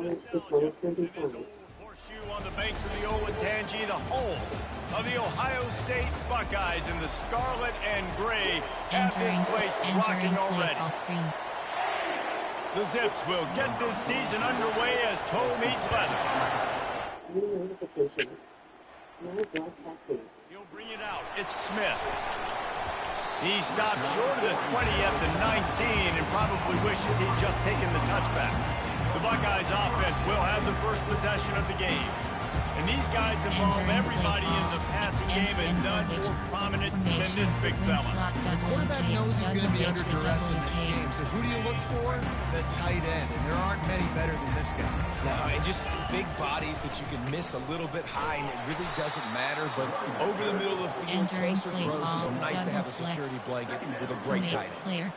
Horseshoe on the banks of the Olentangy, the home of the Ohio State Buckeyes in the scarlet and gray have this place rocking already. The Zips will get this season underway as toe meets leather. He'll bring it out. It's Smith. He stopped short of the 20 at the 19 and probably wishes he'd just taken the touchback. The Buckeyes offense will have the first possession of the game. And these guys involve everybody in the passing game, and none more prominent than this big fella. The quarterback knows he's going to be under duress in this game, so who do you look for? The tight end, and there aren't many better than this guy. No, and just big bodies that you can miss a little bit high, and it really doesn't matter, but over the middle of the field, closer throws, so nice to have a security blanket with a great tight end.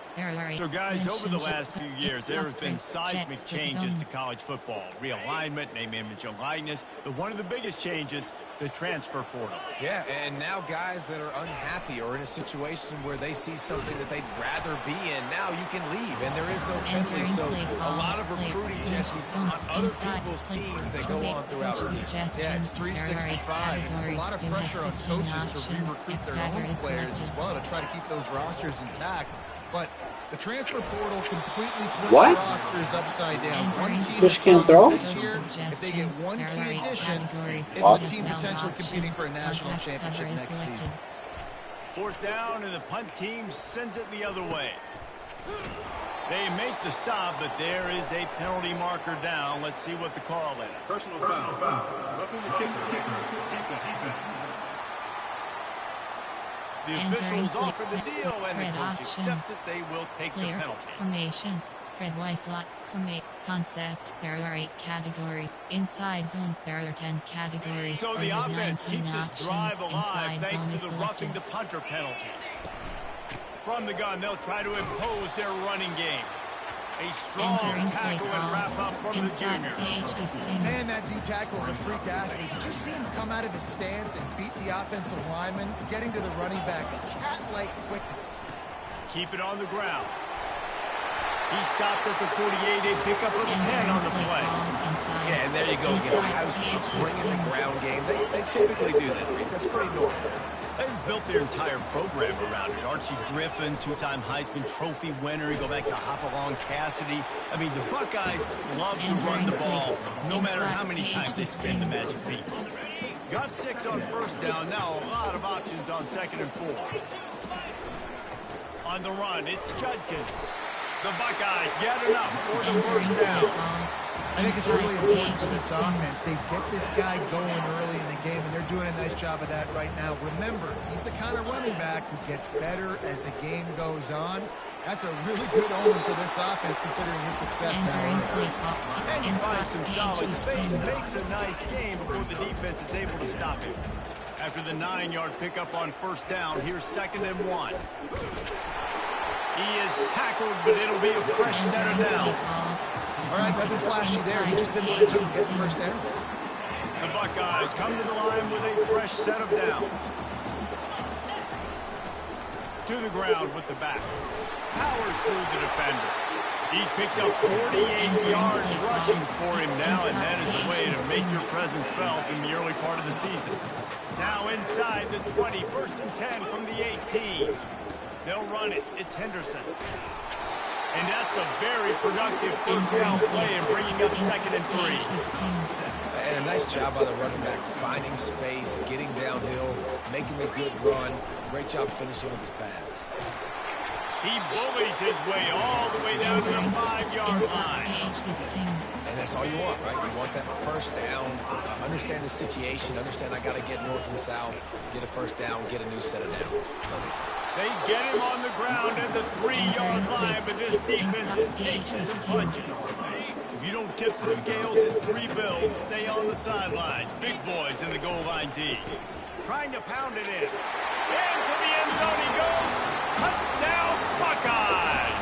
So guys, over the last few years, there have been seismic changes to college football. Realignment, name, image, and likeness, but one of the biggest changes, the transfer portal. Yeah, and now guys that are unhappy or in a situation where they see something that they'd rather be in, now you can leave, and there is no penalty. So a lot of recruiting, Jesse, on other people's teams that go on throughout the season. Yeah, it's 365, and there's a lot of pressure on coaches to re-recruit their own players as well to try to keep those rosters intact. But the transfer portal completely flips rosters upside down. One team this year, if they get one key addition, it's a team potentially competing for a national championship next season. Fourth down, and the punt team sends it the other way. They make the stop, but there is a penalty marker down. Let's see what the call is. Personal foul. Roughing the kicker. Defense. The officials offer the deal, and the coach accepts it. They will take the penalty. Formation, spread Y slot, formate, concept. There are 8 categories. Inside zone, there are 10 categories. So the offense keeps this drive alive thanks to the roughing the punter penalty. From the gun, they'll try to impose their running game. A strong tackle and wrap up from the junior. Man, that D-tackle is a freak athlete. Did you see him come out of his stance and beat the offensive lineman, getting to the running back with cat-like quickness? Keep it on the ground. He stopped at the 48, a pickup of 10 on the play. Yeah, and there you go. Ohio State bringing the ground game. They typically do that, Reese. That's pretty normal. They've built their entire program around it. Archie Griffin, 2-time Heisman Trophy winner. You go back to Hopalong Cassidy. I mean, the Buckeyes love to run the ball, no matter how many times they spin the magic beat. Got 6 on first down. Now a lot of options on 2nd and 4. On the run, it's Judkins. The Buckeyes get enough for the first down. I think it's really important for this offense. They get this guy going early in the game, and they're doing a nice job of that right now. Remember, he's the kind of running back who gets better as the game goes on. That's a really good omen for this offense, considering his success now. And he finds some solid space, makes a nice game before the defense is able to stop him. After the 9-yard pickup on first down, here's 2nd and 1. He is tackled, but it'll be a fresh set of downs. All right, nothing flashy there. He just did what it took to get the first down. The Buckeyes come to the line with a fresh set of downs. To the ground with the back. Powers through the defender. He's picked up 48 yards rushing for him now, and that is a way to make your presence felt in the early part of the season. Now inside the 20, 1st and 10 from the 18. They'll run it. It's Henderson. And that's a very productive first down play and bringing up 2nd and 3. And a nice job by the running back, finding space, getting downhill, making a good run. Great job finishing with his pads. He bullies his way all the way down to the 5-yard line. And that's all you want, right? You want that first down, understand the situation, understand I got to get north and south, get a first down, get a new set of downs. They get him on the ground at the 3-yard line, but this defense is taking some punches. If you don't tip the scales at 3 bills, stay on the sidelines. Big boys in the goal line D. Trying to pound it in. Into the end zone he goes. Touchdown, Buckeyes!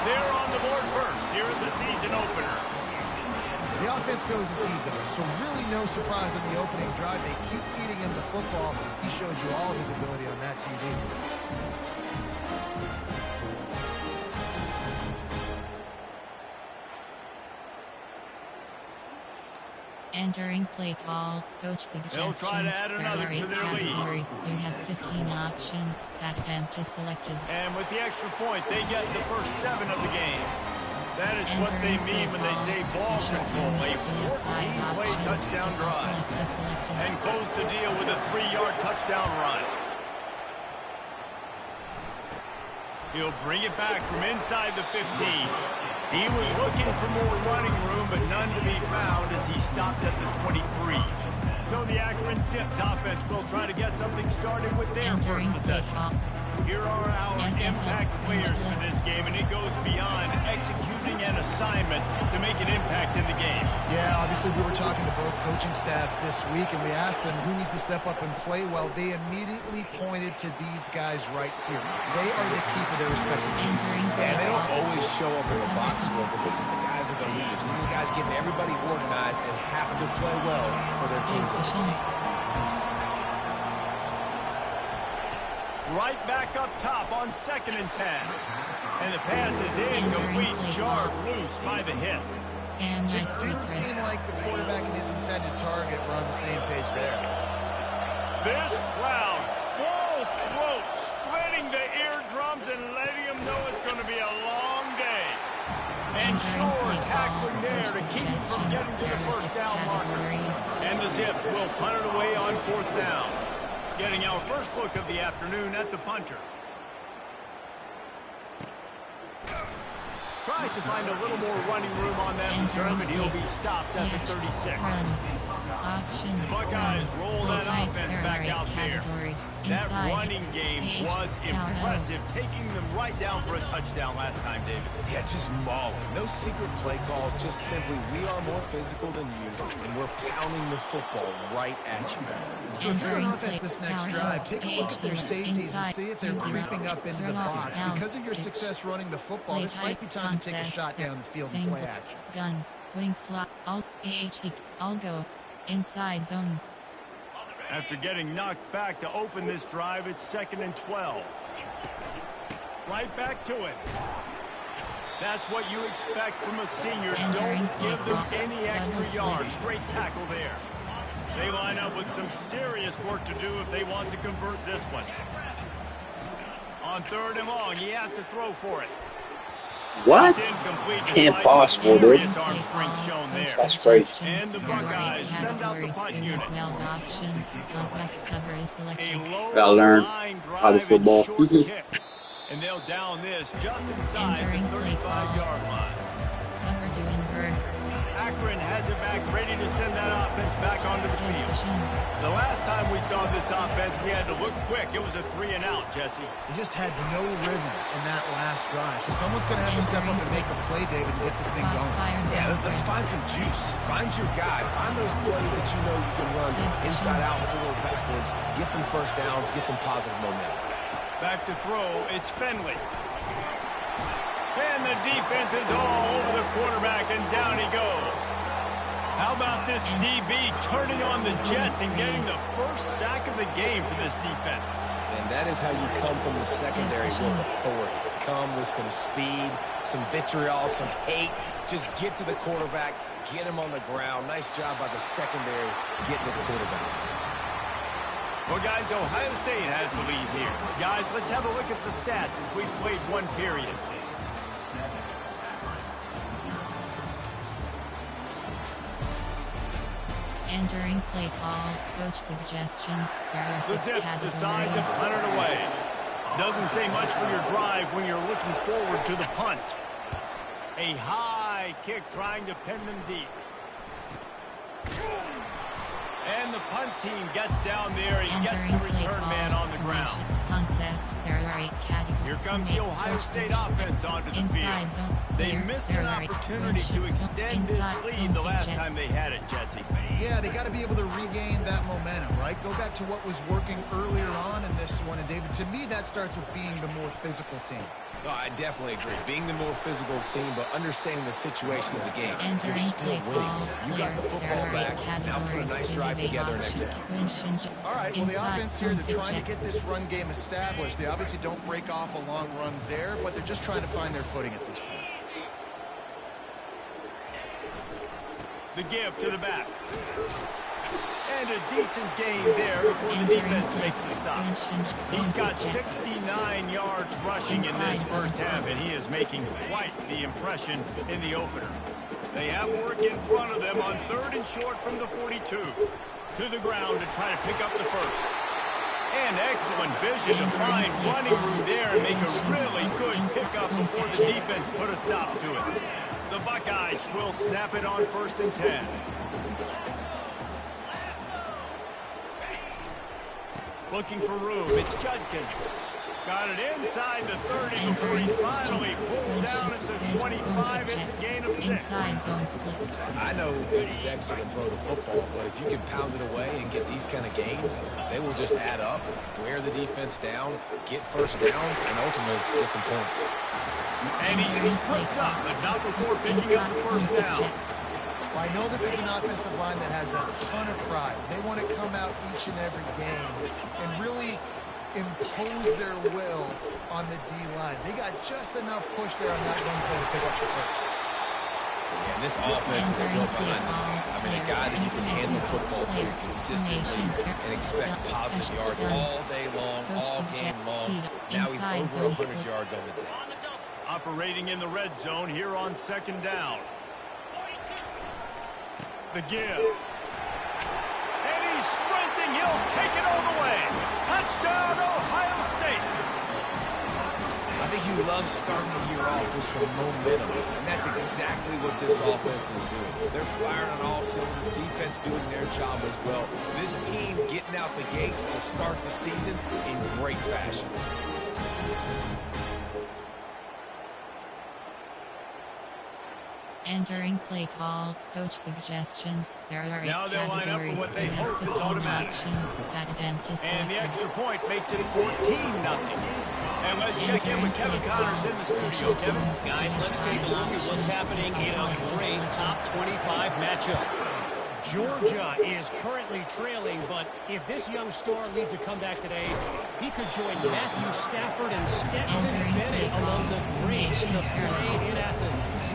They're on the board first here in the season opener. The offense goes as he goes, so really no surprise on the opening drive. They keep feeding him the football. He shows you all of his ability on that TV. Entering play call, coach suggestions. They'll try to add another to their categories. lead. You have 15 options. That attempt is selected. And with the extra point, they get the first 7 of the game. That is what they mean when they say ball control. A 14-play touchdown drive. And close the deal with a 3-yard touchdown run. He'll bring it back from inside the 15. He was looking for more running room, but none to be found as he stopped at the 23. So the Akron Zips offense will try to get something started with their first possession. Here are our impact players for this game, and it goes beyond executing an assignment to make an impact in the game. Yeah, obviously we were talking to both coaching staffs this week, and we asked them who needs to step up and play well. They immediately pointed to these guys right here. They are the key to their respective teams. And they don't always show up in the box score, but these are the guys that the leaders. These are the guys getting everybody organized and have to play well for their team to succeed. Right back up top on 2nd and 10. And the pass is incomplete, jarred loose by the hip. Just didn't seem like the quarterback and his intended target were on the same page there. This crowd, full throat, splitting the eardrums and letting them know it's going to be a long day. And sure, tackling there to keep him from getting to the first down marker. And the Zips will punt it away on 4th down. Getting our first look of the afternoon at the punter. Tries to find a little more running room on that return, but he'll be stopped at the 36. The Buckeyes roll that offense back out there. That running game was impressive, taking them right down for a touchdown last time, David. Yeah, just mauling. No secret play calls, just simply we are more physical than you, and we're pounding the football right at you. So if you're an offense this next drive, take a look at their safeties and see if they're creeping up into the box. Because of your success running the football, this might be time to take a shot down the field and play action. Gun, wing slot, alt, AHD, all go. Inside zone. After getting knocked back to open this drive, it's 2nd and 12. Right back to it. That's what you expect from a senior. Don't give them any extra yards. Straight tackle there. They line up with some serious work to do if they want to convert this one. On 3rd and long, he has to throw for it. What? Impossible, dude. That's crazy. And the Buckeyes send out the punt unit. Gotta learn how to football. And they'll down this just inside the 35-yard line. Akron has it back, ready to send that offense back onto the field. The last time we saw this offense, we had to look quick. It was a 3-and-out, Jesse. They just had no rhythm in that last drive. So someone's going to have to step up and make a play, David, and get this thing going. Yeah, let's find some juice. Find your guy. Find those plays that you know you can run inside out, forward, backwards. Get some first downs. Get some positive momentum. Back to throw. It's Finley. And the defense is all over the quarterback, and down he goes. How about this DB turning on the Jets and getting the first sack of the game for this defense? And that is how you come from the secondary with authority. Come with some speed, some vitriol, some hate. Just get to the quarterback, get him on the ground. Nice job by the secondary getting to the quarterback. Well, guys, Ohio State has the lead here. Guys, let's have a look at the stats as we've played one period. Entering play call, coach suggestions. The Zips decide to punt it away. Doesn't say much for your drive when you're looking forward to the punt. A high kick trying to pin them deep. And the punt team gets down there and gets the return man on the ground. Concept. There are 8 categories. Here comes the Ohio State offense onto the field. They missed an opportunity to extend this lead the last time they had it, Jesse. Yeah, they got to be able to regain that momentum, right? Go back to what was working earlier on in this one. And, David, to me, that starts with being the more physical team. No, I definitely agree. Being the more physical team, but understanding the situation of the game. You're still winning. You got the football back. Now put a nice drive together and execute. All right, well, the offense here, they're trying to get this run game established. They obviously don't break off a long run there, but they're just trying to find their footing at this point. The give to the back. And a decent gain there before the defense makes the stop. He's got 69 yards rushing in this first half, and he is making quite the impression in the opener. They have work in front of them on 3rd and short from the 42. To the ground to try to pick up the first. And excellent vision to find running room there and make a really good pickup before the defense put a stop to it. The Buckeyes will snap it on 1st and 10. Looking for room, it's Judkins. Got it inside the 30 before he's finally pulled down at the 25. It's a gain of 6. I know it's sexy to throw the football, but if you can pound it away and get these kind of gains, they will just add up, wear the defense down, get first downs, and ultimately get some points. And he's tripped up, but not before picking up the first down. Well, I know this is an offensive line that has a ton of pride. They want to come out each and every game and really impose their will on the D-line. They got just enough push there on that run play to pick up the first. Yeah, and this offense is built behind this guy. I mean, a guy that you can hand the football to consistently and expect positive yards all day long, all game long. Now he's over 100 yards on the day. Operating in the red zone here on 2nd down. The give. And he's sprinting. He'll take it all the way. Touchdown, Ohio State. I think you love starting the year off with some momentum, and that's exactly what this offense is doing. They're firing on all cylinders, defense doing their job as well. This team getting out the gates to start the season in great fashion. Entering play call, coach suggestions. There are 8 now they'll line up for what they hope is automatic. And the extra point makes it 14-0. And let's check in with Kevin Connors in the studio. Kevin? Guys, let's take a look at what's happening in a great top 25 matchup. Georgia is currently trailing, but if this young star leads a comeback today, he could join Matthew Stafford and Stetson Bennett among the greats to play in Athens.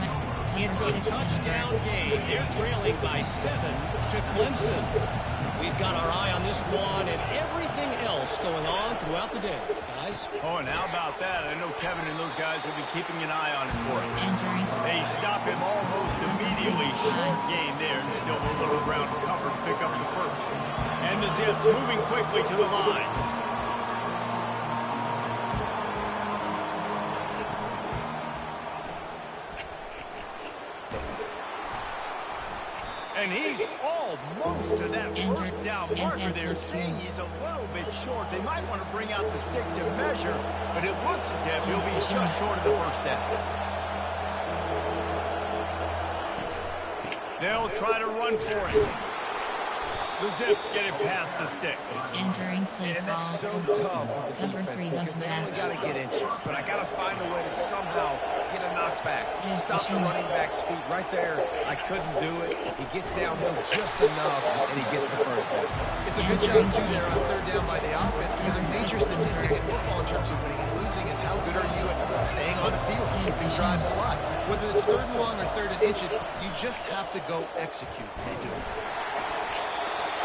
It's a touchdown game. They're trailing by 7 to Clemson. We've got our eye on this one and everything else going on throughout the day, guys. Oh, and how about that? I know Kevin and those guys will be keeping an eye on him for us. They stop him almost immediately. Short gain there, and still a little ground to cover to pick up the first. And the Zips moving quickly to the line. And he's almost to that first down marker there, saying he's a little bit short. They might want to bring out the sticks and measure, but it looks as if he'll be just short of the first down. They'll try to run for it. The Zips get it past the sticks. Entering play and that's so tough as a defense because they only got to get inches. But I got to find a way to somehow get a knockback. Stop the running back's feet right there. I couldn't do it. He gets downhill just enough, and he gets the first down. It's a good job, too, there on 3rd down by the offense because a major statistic in football in terms of winning and losing is how good are you at staying on the field, keeping drives alive. Whether it's 3rd and long or 3rd and inches, you just have to go execute. They do it.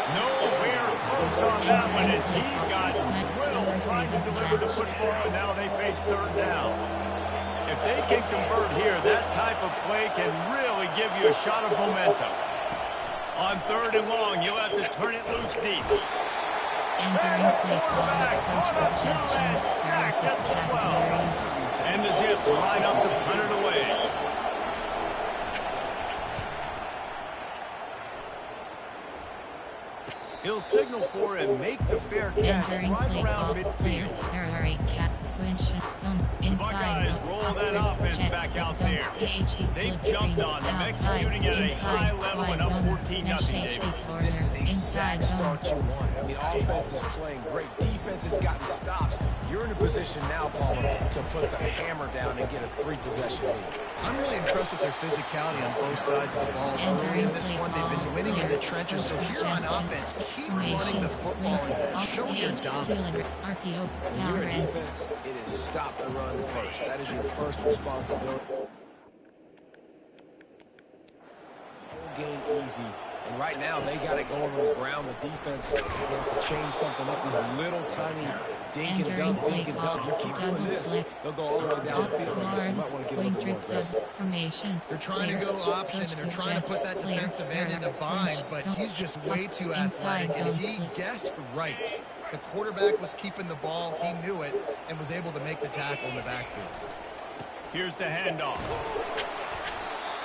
Nowhere close on that one as he got drilled trying to deliver the football, and now they face 3rd down. If they can convert here, that type of play can really give you a shot of momentum. On 3rd and long, you'll have to turn it loose deep. And the quarterback caught up to and sacked at the 12. And the Zips line up to punt it away. He'll signal for and make the fair catch right around midfield. There are 8 The Buckeyes roll that offense back out there. They've jumped on them, executing at a high level and up 14-0, David. This is the exact start you want. I mean, offense is playing great. Defense has gotten stops. You're in a position now, Palmer, to put the hammer down and get a 3-possession lead. I'm really impressed with their physicality on both sides of the ball. Early in this one, they've been winning in the trenches. So here on offense, keep running the football and show your dominance. When you're in defense, it is stop the run first. That is your first responsibility. game easy. And right now, they got it going on the ground. The defense have to change something up. These little tiny dink and dunk, dink and dunk. You keep doing this, they'll go all the way down the field. So you might want to get a little more aggressive. They're trying to go option, and they're trying to put that defensive end in a bind, but he's just way too athletic, and he guessed right. The quarterback was keeping the ball. He knew it and was able to make the tackle in the backfield. Here's the handoff.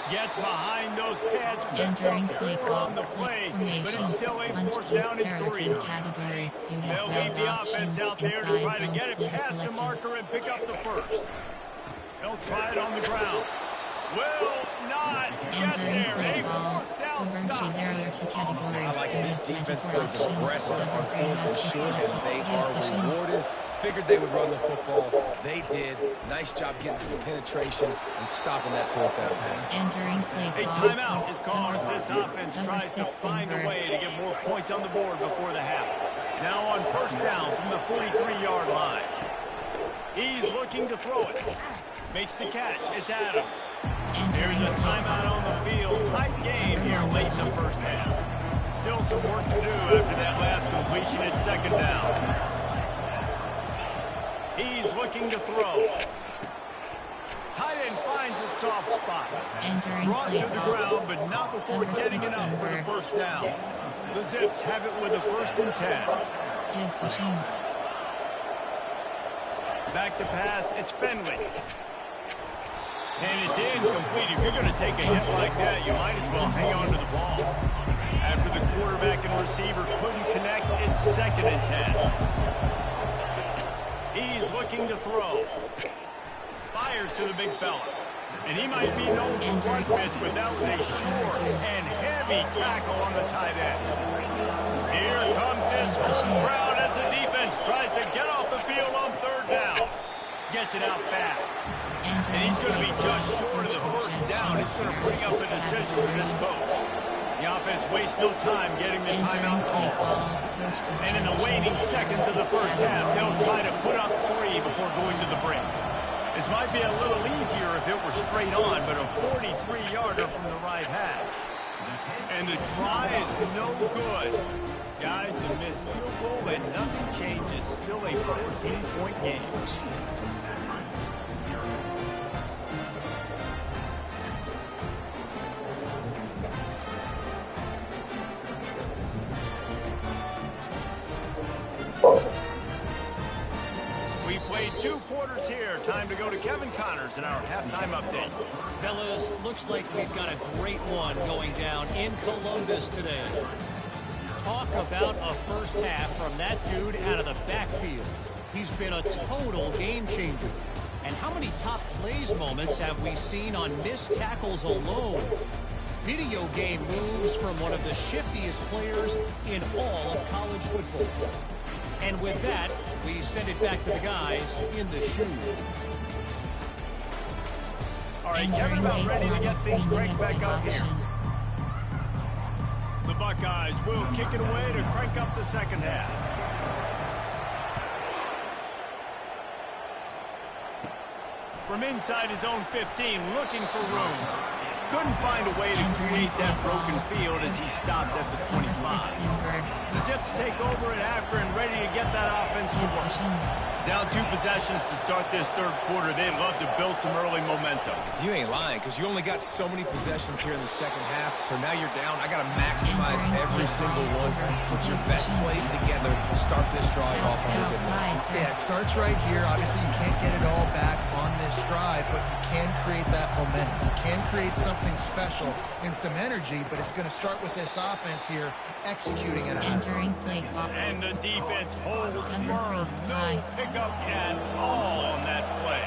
Gets behind those pads, picks Entering up play 4 call, on the play, but it's still a Punch 4th key, down and 3. categories. You have They'll leave the offense out there to inside try to zones, get it click past the selected. marker and pick up the first. They'll try it on the ground. Will not get Entering there. play A call. 4th down Conversion, stop. there are 2 categories. I like it. This defense plays Options, aggressive on cover 4th and matches short, and selected. they Give are pushing. rewarded. Figured they would run the football. They did. Nice job getting some penetration and stopping that 4th down. Entering play A call. timeout is called as this offense Number tries to 6 find a invert. way to get more points on the board before the half. Now on 1st down from the 43-yard line. He's looking to throw it. Makes the catch. It's Adams. There's a timeout on the field. Tight game here late in the 1st half. Still some work to do after that last completion at 2nd down. He's looking to throw. Tight end finds a soft spot. Entering Brought play to the call. ground, but not before Number getting 6 enough for the invert. 1st down. The Zips have it with a 1st and 10. Give pushing. Back to pass, it's Fenley. And it's incomplete. If you're going to take a hit like that, you might as well hang on to the ball. After the quarterback and receiver couldn't connect, it's 2nd and 10. He's looking to throw. Fires to the big fella. And he might be known for run fits, but that was a short and heavy tackle on the tight end. Here comes this home crowd as the defense tries to get off the field on 3rd down. Gets it out fast. And he's going to be just short of the 1st down. It's going to bring up a decision for this coach. The offense wastes no time getting the timeout call. And in the waning seconds of the 1st half, they'll try to put up 3 before going to the break. This might be a little easier if it were straight on, but a 43-yarder from the right hash. And the try is no good. Guys, a missed field goal and nothing changes. Still a 14-point game. We played 2 quarters here. Time to go to Kevin Connors in our halftime update. Fellas, looks like we've got a great one going down in Columbus today. Talk about a 1st half from that dude out of the backfield. He's been a total game changer. And how many top plays moments have we seen on missed tackles alone? Video game moves from one of the shiftiest players in all of college football. And with that, we send it back to the guys in the shoe. All right, Kevin about ready to get things cranked back up here. The Buckeyes will kick it away to crank up the 2nd half. From inside his own 15, looking for room. Couldn't find a way to create that broken field as he stopped at the 25. The Zips take over at after and ready to get that offense to work. Down 2 possessions to start this 3rd quarter. They'd love to build some early momentum. You ain't lying, because you only got so many possessions here in the 2nd half, so now you're down. I got to maximize every single one. Put your best plays together. Start this drive off on a good note. Yeah, it starts right here. Obviously, you can't get it all back on this drive, but you can create that momentum. You can create something special and some energy, but it's going to start with this offense here executing it. Entering play clock. And the defense holds firm. No pickup at all on that play.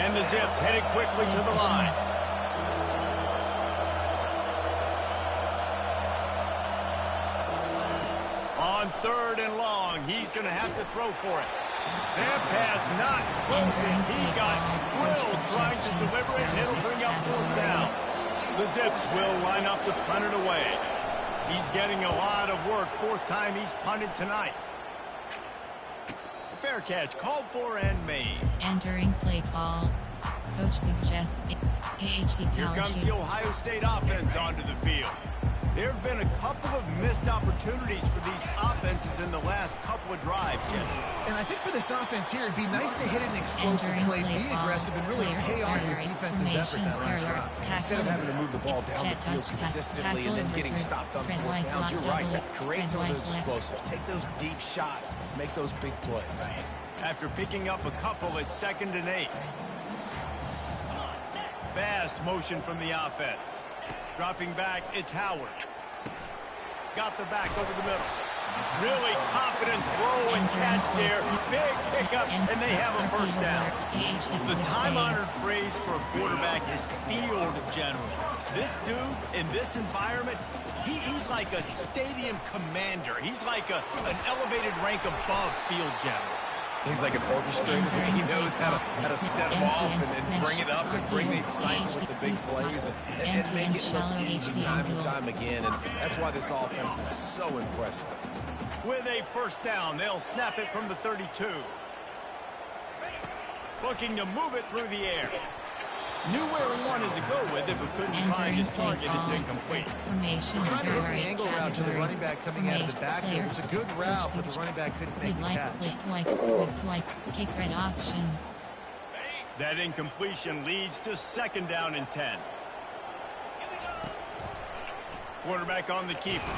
And the Zips headed quickly to the line. On 3rd and long, he's going to have to throw for it. That pass not close as he got drilled trying to deliver it, and it'll bring up 4th down. The Zips will line up to punt it away. He's getting a lot of work. 4th time he's punted tonight. Fair catch called for and made. Entering play call. Coach suggests PhD Here comes the Ohio State offense onto the field. There have been a couple of missed opportunities for these offenses in the last couple of drives, Jesse. And I think for this offense here, it'd be nice to hit an explosive play, be aggressive, and really pay off your defense's effort that last drive. Instead of having to move the ball down the field consistently and then getting stopped on 4th downs, you're right. Create some of those explosives. Take those deep shots. Make those big plays. After picking up a couple at 2nd and 8. Fast motion from the offense. Dropping back, it's Howard. Got the back over the middle. Really confident throw and catch there. Big pickup, and they have a first down. The time-honored phrase for a quarterback is field general. This dude, in this environment, he's like a stadium commander. He's like an elevated rank above field general. He's like an orchestrator. He knows how to set them off and then bring it up and bring the excitement with the big plays and make it look easy time and time again. And that's why this offense is so impressive. With a first down, they'll snap it from the 32. Looking to move it through the air. Knew where he wanted to go with it, but couldn't find his target. It's incomplete. Trying to hit the angle route to the running back coming out of the backfield. It's a good route, but the running back couldn't make the catch. That incompletion leads to 2nd down and 10. Quarterback on the keeper.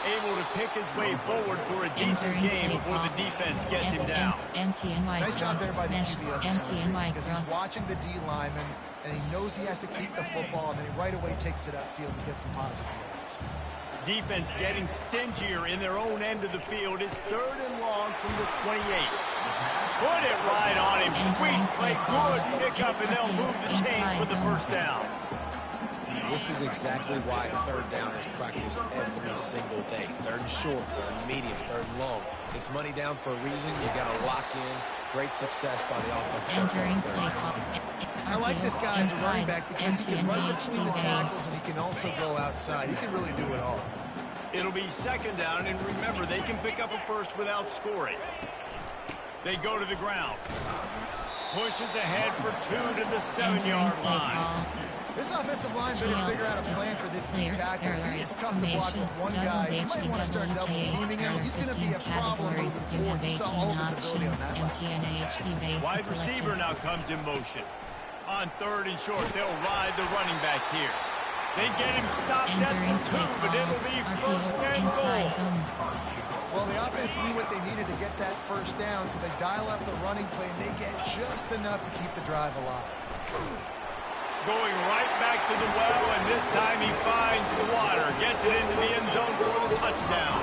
Able to pick his way forward for a decent game before the defense gets him down. Nice job there by the QB, because he's watching the D lineman, and he knows he has to keep the football, and then he right away takes it upfield to get some positive yards. Defense getting stingier in their own end of the field. It's 3rd and long from the 28. Put it right on him. Sweet play, good pickup, and they'll move the chains with the first down. This is exactly why 3rd down is practiced every single day. 3rd and short, 3rd and medium, 3rd and long. It's money down for a reason. You got to lock in. Great success by the offense. I like this guy as a running back because he can run between the tackles and he can also go outside. He can really do it all. It'll be 2nd down, and remember, they can pick up a first without scoring. They go to the ground. Pushes ahead for 2 to the 7-yard line. This offensive line better figure out a plan for this deep tackle. He is tough to block with one guy. You might want to start double teaming him. He's going to be a problem moving forward. You saw all of his ability on that last. Wide receiver now comes in motion. On 3rd and short, they'll ride the running back here. They get him stopped at the 2, but it'll be 1st and goal. Well, the offense knew what they needed to get that first down, so they dial up the running play, and they get just enough to keep the drive alive. Going right back to the well, and this time he finds the water. Gets it into the end zone for the touchdown.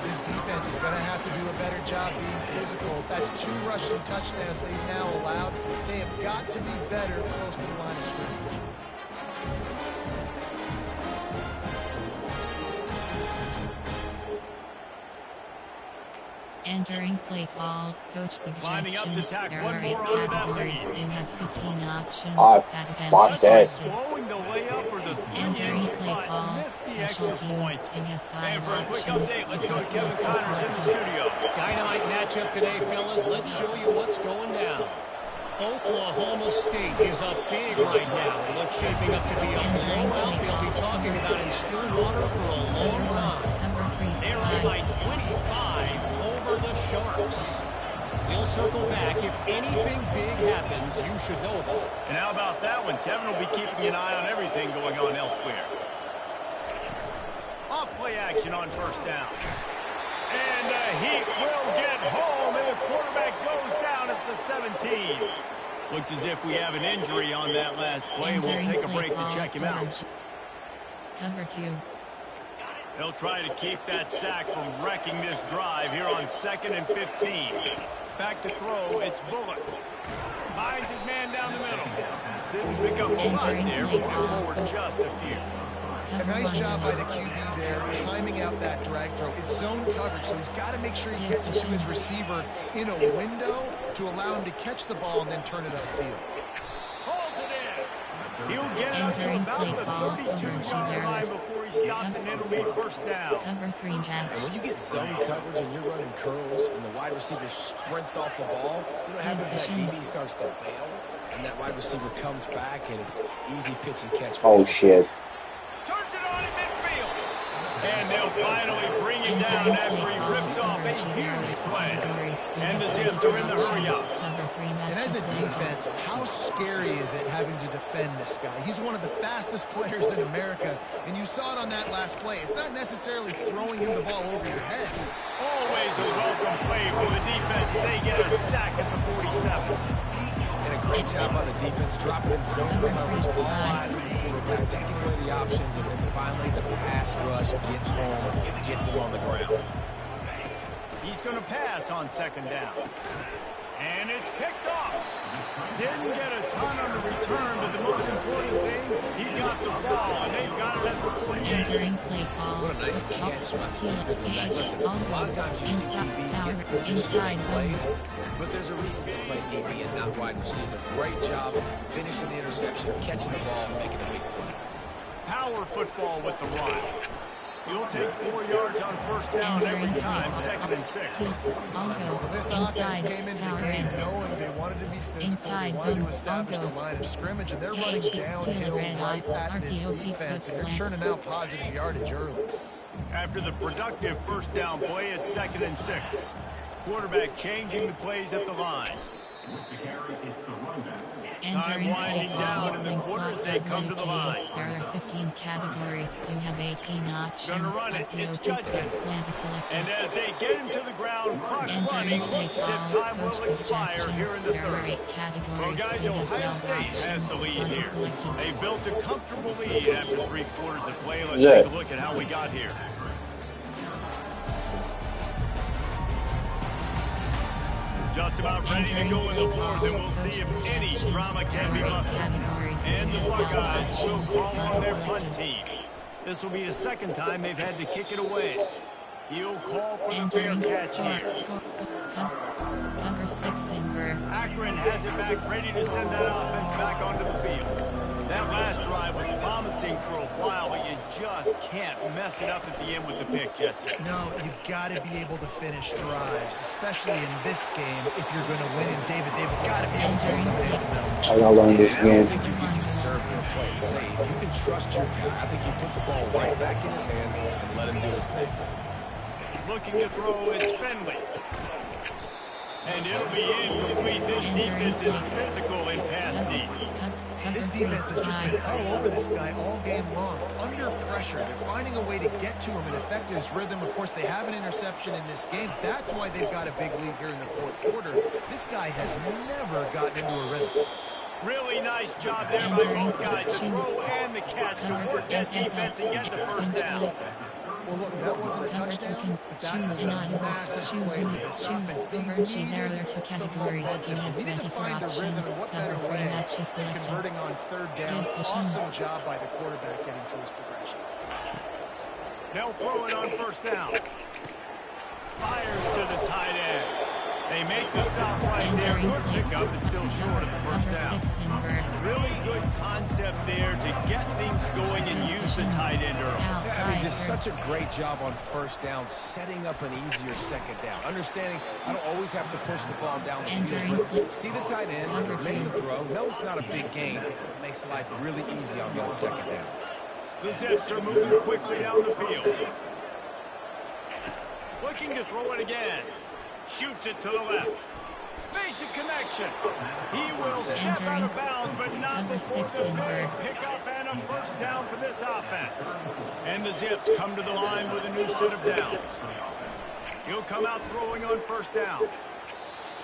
This defense is going to have to do a better job being physical. That's 2 rushing touchdowns they've now allowed. They have got to be better close to the line of scrimmage. Entering play call, coach suggestions. There are 8 categories. You have 15 options. Blowing the layup or the 3-inch putt. Missed the extra point. You have 5 and for a quick options. update, let's go to Kevin Connors in the studio. Dynamite matchup today, fellas. Let's show you what's going down. Oklahoma State is up big right now. What's shaping up to be a blowout they'll be talking about in Stillwater for a long time. They're up by 25 over the Sharks. We'll circle back. If anything big happens, you should know about it. And how about that one? Kevin will be keeping an eye on everything going on elsewhere. Off-play action on 1st down. And the Heat will get home, and the quarterback goes down at the 17. Looks as if we have an injury on that last play. We'll take a break to check him out. Cover 2. They'll try to keep that sack from wrecking this drive here on 2nd and 15. Back to throw, it's Bullock. Finds his man down the middle. Didn't pick up a lot there, but went forward just a few. A nice job by the QB there, timing out that drag throw. It's zone coverage, so he's got to make sure he gets it to his receiver in a window to allow him to catch the ball and then turn it upfield. Pulls it in. He'll get it up to about the 32-yard line before he stopped, and it'll be 1st down. Cover 3 match. And when you get zone coverage and you're running curls and the wide receiver sprints off the ball, you know what happens? That DB starts to bail, and that wide receiver comes back, and it's easy pitch and catch. Oh, shit. Turns it on in midfield. And they'll finally bring him down after he rips off a huge play. And the Zips are in the hurry up. And as a defense, how scary is it having to defend this guy? He's one of the fastest players in America, and you saw it on that last play. It's not necessarily throwing him the ball over your head. Always a welcome play for the defense. They get a sack at the 47. And a great job by the defense, dropping in zone coverage, all eyes on the quarterback, taking away the options, and then finally the pass rush gets home, gets him on the ground. He's going to pass on second down. And it's picked off. Didn't get a ton on the return, but the most important thing, he got the ball, and they've got it at the 48. What a nice catch by the defensive back. Listen, a lot of times you see DBs get position plays, but there's a reason they play DB and not wide receiver. Great job finishing the interception, catching the ball, making a big play. Power football with the run. You'll take 4 yards on first down every time, 2nd and 6. This offense came into the game knowing they wanted to be physical, they wanted to establish the line of scrimmage, and they're running downhill right at this defense, and they're churning out positive yardage early. After the productive first down play, it's 2nd and 6. Quarterback changing the plays at the line. Time winding down in the quarter as they come to the line. There are 15 categories. You have 18 options. Gonna run it. It's judgment. And as they get him to the ground, clock running, looks as if time will expire here in the third. Well, guys, Ohio State has the lead here. They built a comfortable lead after 3 quarters of play. Let's take a look at how we got here. Just about ready to go in the fourth, and we'll see if any drama can be mustered. And the Buckeyes will call on their punt team. This will be the second time they've had to kick it away. He'll call for the fair catch here. Cover 6 invert. Akron has it back, ready to send that offense back onto the field. That last drive was promising for a while, but you just can't mess it up at the end with the pick, Jesse. No, you've got to be able to finish drives, especially in this game. If you're going to win, and David, they've got to be able to eliminate the middle. I gotta learn this I game. don't think you get conservative and play it safe. You can trust your guy. I think you put the ball right back in his hands and let him do his thing. Looking to throw, it's Finley. And it'll be incomplete. This defense is physical in pass deep. This defense has just been all over this guy all game long. Under pressure, they're finding a way to get to him and affect his rhythm. Of course, they have an interception in this game. That's why they've got a big lead here in the fourth quarter. This guy has never gotten into a rhythm. Really nice job there by both guys, the throw and the catch to work that defense and get the first down. Well, look, that wasn't a touchdown, but that was a massive play for this offense. They needed some momentum. They needed to find a rhythm, and what better way than converting on third down. Awesome job by the quarterback getting through his progression. They'll throw it on first down. Fires to the tight end. They make the stop right there. Good pickup, but still short of the first down. Really good concept there to get things going and use the tight end early. Yeah, I mean, just such a great job on first down, setting up an easier second down. Understanding I don't always have to push the ball down the field, but see the tight end, make the throw. No, it's not a big gain. It makes life really easy on you on second down. The Zips are moving quickly down the field. Looking to throw it again. Shoots it to the left. Makes a connection. He will step out of bounds, but not before the big pickup and a first down for this offense. And the Zips come to the line with a new set of downs. He'll come out throwing on first down.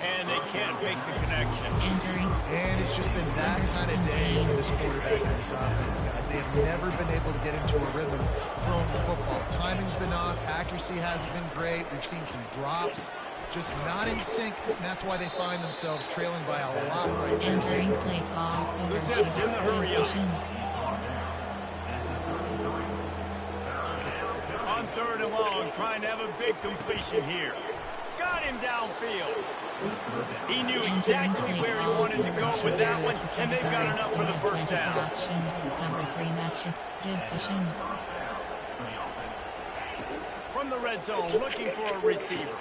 And they can't make the connection. And it's just been that kind of day for this quarterback and this offense, guys. They have never been able to get into a rhythm throwing the football. Timing's been off. Accuracy hasn't been great. We've seen some drops. Just not in sync, and that's why they find themselves trailing by a lot right now. Play call. The Zips in the hurry up. On third and long, trying to have a big completion here. Got him downfield. He knew exactly where he wanted to go with that one, and they've got enough for the first down. Cover 3 matches. Give cushion. From the red zone, looking for a receiver.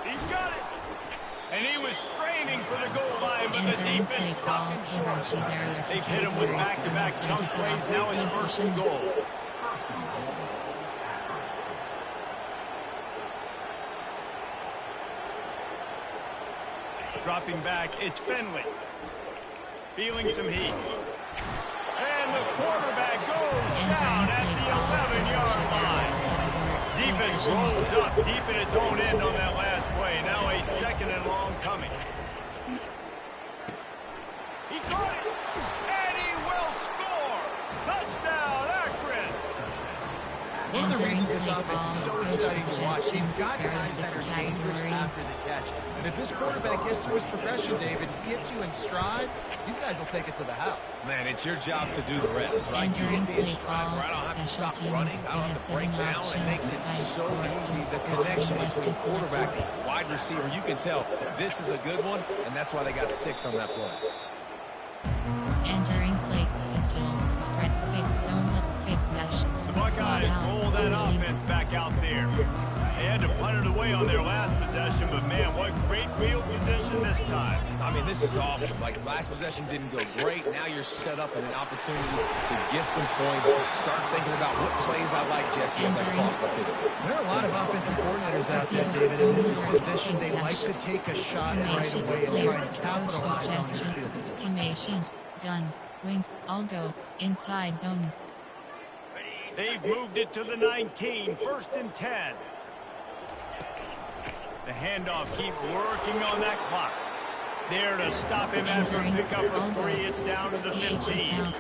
He's got it. And he was straining for the goal line, but the defense stopped him short. They've hit him with back-to-back chunk plays. Now it's first and goal. Dropping back, it's Finley. Feeling some heat. And the quarterback goes down at the 11-yard line. Defense rolls up deep in its own end on that last play. Now a 2nd and long coming. He caught it, and he will score. Touchdown, Akron. One of the reasons this offense is so exciting to watch, they've got guys that are dangerous after the catch. And if this quarterback gets through his progression, David, he gets you in stride, these guys will take it to the house. Man, it's your job to do the rest, right? You get me in stride where I don't have to stop running, I don't have to break down. It makes it so easy, the connection between quarterback and wide receiver. You can tell this is a good one, and that's why they got 6 on that play. Entering play, pistol, spread, fake zone, fake smash. The Buckeyes roll that offense back out there. They had to punt it away on their last possession, but man, what great field position this time. I mean, this is awesome. Like, last possession didn't go great. Now you're set up in an opportunity to get some points. Start thinking about what plays I like, Jesse, as I cross the field. There are a lot of offensive coordinators out there, David, and in this position, they like to take a shot right away and try and capitalize on this field position. Formation, gun, wings, all go, inside zone. They've moved it to the 19, 1st and 10. The handoff, keep working on that clock. There to stop him after a pickup of 3. It's down to the 15.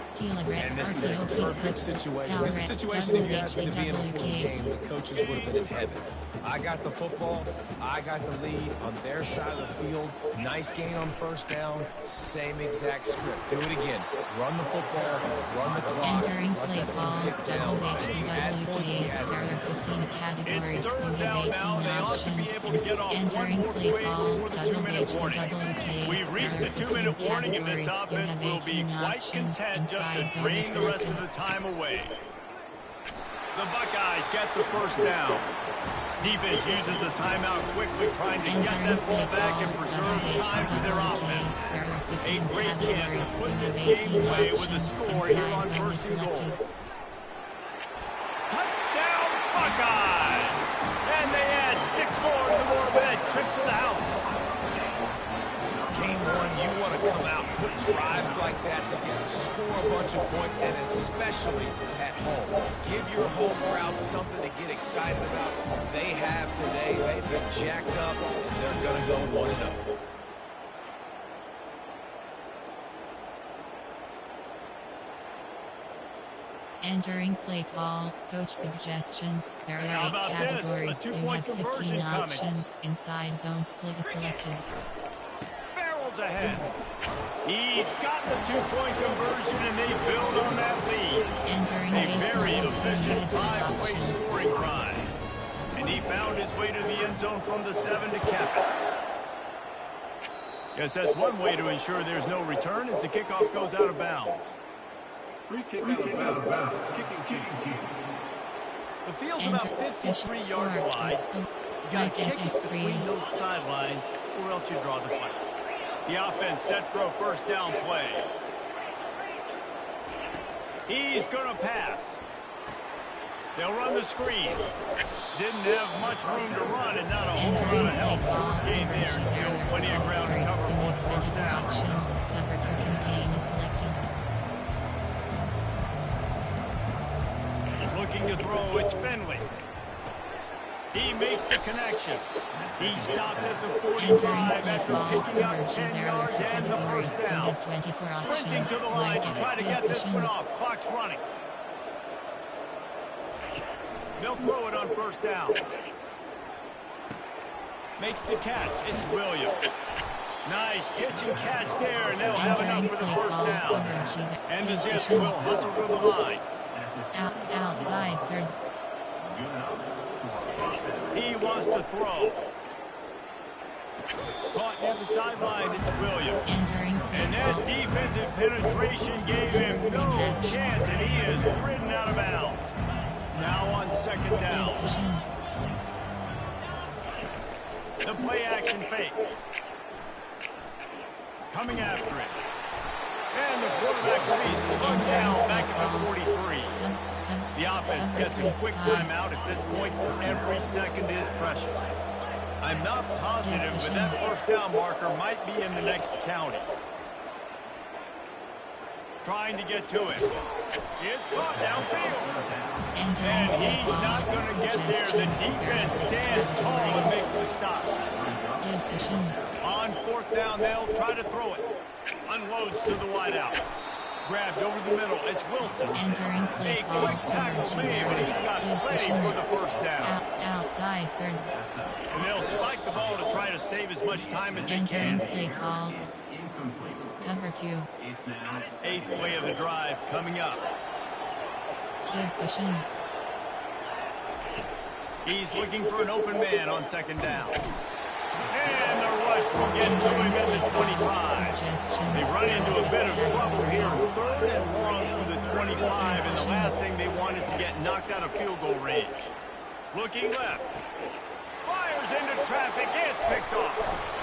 And this is a perfect situation. This is a situation if you asked me to be in a full game, the coaches would have been in heaven. I got the football. I got the lead on their side of the field. Nice gain on 1st down. Same exact script. Do it again. Run the football. Run the clock. Entering play call, doubles HWK. There are 15 categories. We have 18 options. Entering play call, doubles HWK. We've reached the 2-minute warning, and this offense will be quite content just to drain the rest of the time away. The Buckeyes get the 1st down. Defense uses a timeout quickly, trying to get that ball back and preserve time for their offense. A great chance to put this game away with a score here on 1st and goal. Touchdown, Buckeyes! And they add 6 more to the Morbid trip to the house. Game 1, you want to come out, put drives like that together, score a bunch of points, and especially at home. Give your home crowd something to get excited about. They have today. They've been jacked up, and they're going to go 1-0. Entering play call, coach suggestions. There are 8 categories. You have 15 options. Inside zones, click selected. Ahead. He's got the 2-point conversion, and they build on that lead. Entering a very efficient 5-way scoring drive. And he found his way to the end zone from the 7 to cap it. Guess that's one way to ensure there's no return as the kickoff goes out of bounds. Free kick out of bounds. Kicking team. The field's about 53 yards wide. You got to kick it between those sidelines, or else you draw the flag. The offense set for a 1st down play. He's going to pass. They'll run the screen. Didn't have much room to run and not a whole lot of help. Short gain there and still plenty of ground to cover for the 1st down. Cover to contain is selected. Looking to throw, it's Finley. He makes the connection. He stopped at the 45 after picking up 10 yards and the 1st down. Sprinting to the line to try to get this one off. Clock's running. They'll throw it on 1st down. Makes the catch. It's Williams. Nice pitch and catch there, and they'll have enough for the 1st down. And the Zips will hustle to the line. Outside 3rd. He wants to throw. Caught near the sideline, it's Williams. And that defensive penetration gave him no chance, and he is ridden out of bounds. Now on 2nd down. The play action fake. Coming after it. And the quarterback will be slugged down back at the 43. The offense gets a quick timeout at this point. Every second is precious. I'm not positive, but that first down marker might be in the next county. Trying to get to it. It's caught downfield. And he's not going to get there. The defense stands tall and makes the stop. On fourth down, they'll try to throw it. Unloads to the wideout. Grabbed over the middle. It's Wilson. Entering play A quick tackle made, but he's got plenty for the first down. Outside third. And they'll spike the ball to try to save as much time as they can. Entering play call. Cover 2. Eighth play of the drive coming up. Give cushion. He's looking for an open man on second down. And the rush will get to him at the 25. They run into a bit of trouble here. Third and long from the 25, and the last thing they want is to get knocked out of field goal range. Looking left. Fires into traffic. It's picked off.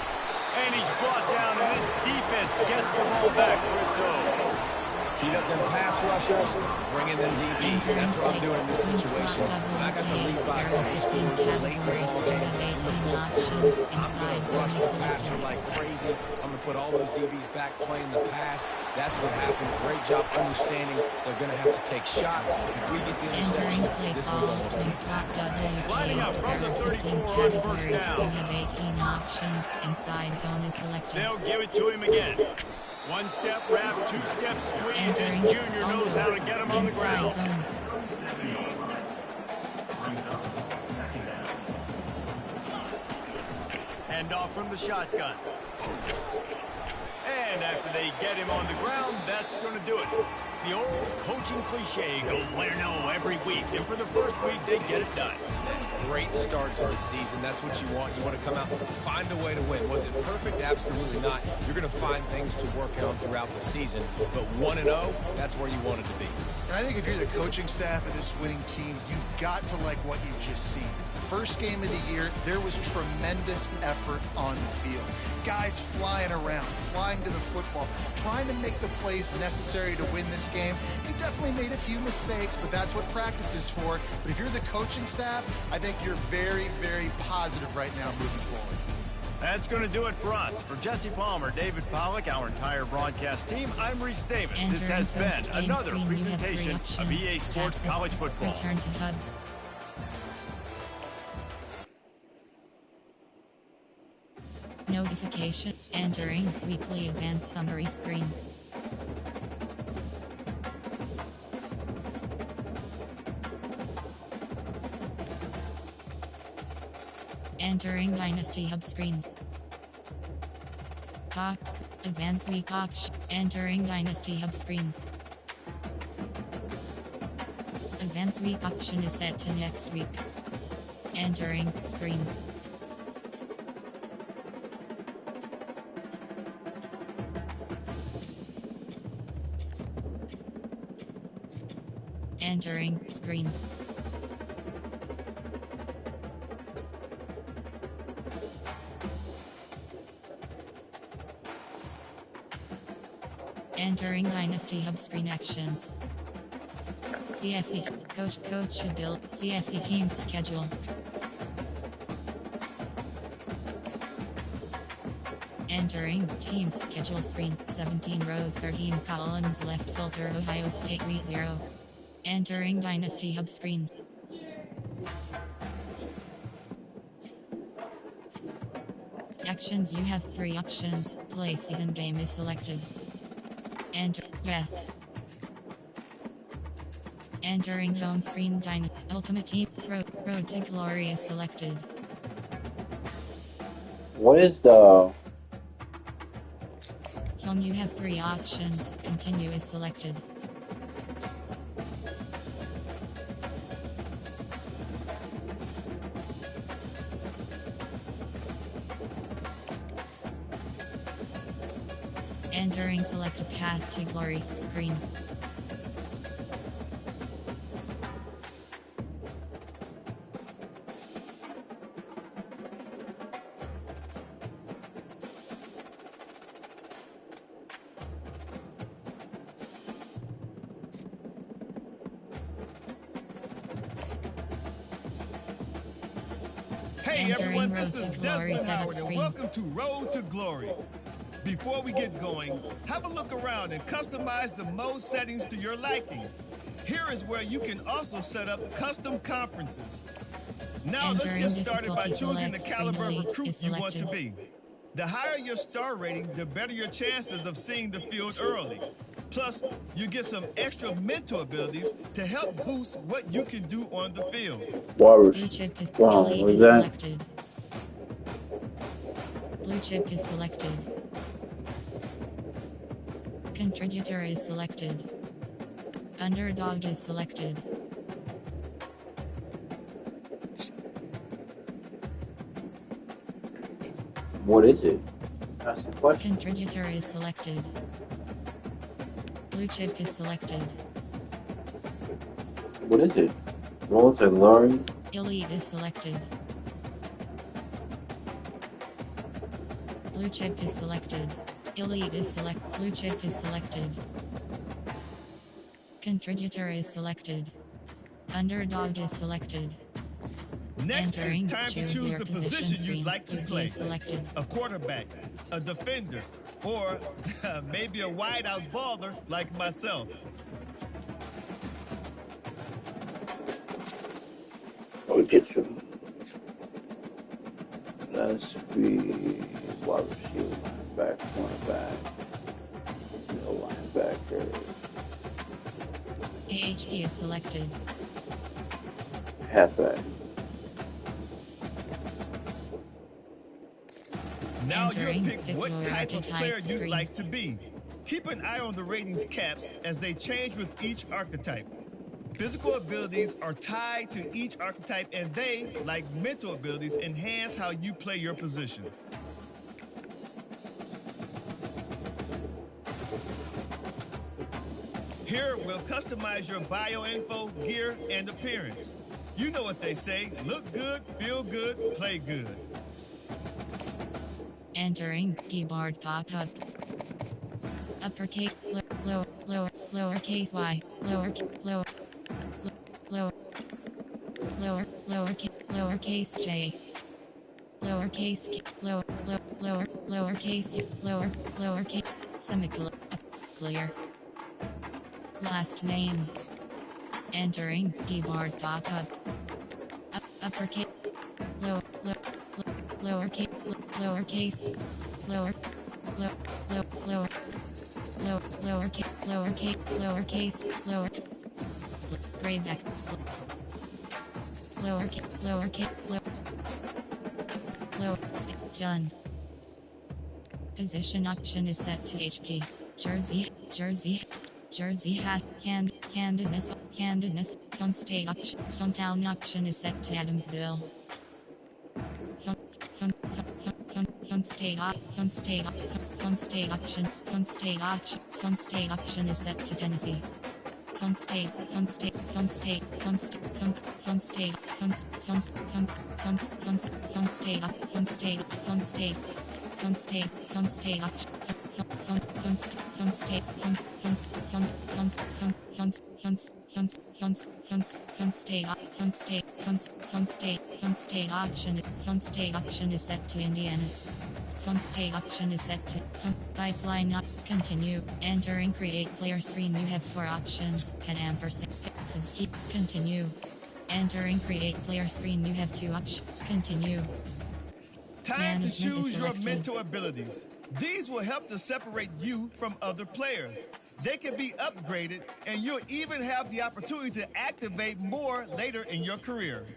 And he's brought down, and this defense gets the ball back for its own. Keep up them pass rushers, bring in them DBs. That's what I'm doing in this situation. When I got the lead back on the scores late in the ball game, I'm going to rush the passer like crazy. I'm going to put all those DBs back playing the pass. That's what happened. Great job understanding they're going to have to take shots. If we get the interception, this one's almost done. Lining up from the 34 on first down. We have 18 options. Inside zone is selected. They'll give it to him again. One step wrap, two step squeeze. His junior knows how to get him on the ground. Hand off from the shotgun. And after they get him on the ground, that's going to do it. The old coaching cliche, go play or no every week. And for the first week, they get it done. Great start to the season. That's what you want. You want to come out and find a way to win. Was it perfect? Absolutely not. You're going to find things to work on throughout the season. But 1-0, that's where you want it to be. And I think if you're the coaching staff of this winning team, you've got to like what you've just seen. First game of the year, there was tremendous effort on the field. Guys flying around, flying to the football, trying to make the plays necessary to win this game. They definitely made a few mistakes, but that's what practice is for. But if you're the coaching staff, I think you're very, very positive right now moving forward. That's going to do it for us. For Jesse Palmer, David Pollack, our entire broadcast team, I'm Reese Davis. This has been another presentation of EA Sports College Football. Return to HUD. Notification. Entering weekly advanced summary screen. Entering Dynasty Hub screen. Talk. Advanced week option. Entering Dynasty Hub screen. Advanced week option is set to next week. Entering screen. Entering screen. Entering Dynasty Hub screen actions. CFE coach should build CFE team schedule. Entering team schedule screen. 17 rows, 13 columns, left filter Ohio State week 0. Entering Dynasty Hub screen. Actions. You have 3 options. Play season game is selected. Enter yes. Entering home screen. Ultimate Team Road to Glory is selected. What is the... Home. You have 3 options. Continue is selected. Entering select a path to glory screen. Hey, Hey everyone, this is Desmond Howard and welcome to Road to Glory. Before we get going, have a look around and customize the mode settings to your liking. Here is where you can also set up custom conferences. Now let's get started by choosing the caliber of recruit you want to be. The higher your star rating, the better your chances of seeing the field early. Plus, you get some extra mental abilities to help boost what you can do on the field. Blue chip is selected. Blue chip is selected. Contributor is selected. Underdog is selected. What is it? That's the question. Contributor is selected. Blue chip is selected. What is it? Road to Glory? Elite is selected. Blue chip is selected. Elite is selected. Blue chip is selected. Contributor is selected. Underdog is selected. Next, Entering, it's time to choose the position you'd like to play. Selected. A quarterback, a defender, or maybe a wide-out baller like myself. I'll get some. Let's be wide receiver, linebacker, cornerback, middle linebacker. AHP is selected. Halfback. Now you'll Entering pick what type of player screen. you'd like to be. Keep an eye on the ratings caps as they change with each archetype. Physical abilities are tied to each archetype and they, like mental abilities, enhance how you play your position. Here, we'll customize your bio info, gear, and appearance. You know what they say, look good, feel good, play good. Entering keyboard pop-up. Uppercase, lowercase y, lowercase j, lowercase, semicolon, clear. Last name. Entering keyboard pop-up. Uppercase, lowercase, lower, grade X, done. Position option is set to HP. Jersey hat, handedness, home state option, hometown option is set to Adamsville. Home state option is set to Tennessee. Home state option is set to Indiana. Home state option is set to pipeline up. Continue. Entering create player screen. You have 4 options. At ampersand. Continue. Entering create player screen. You have 2 options. Continue. Time to choose your mental abilities. These will help to separate you from other players. They can be upgraded, and you'll even have the opportunity to activate more later in your career.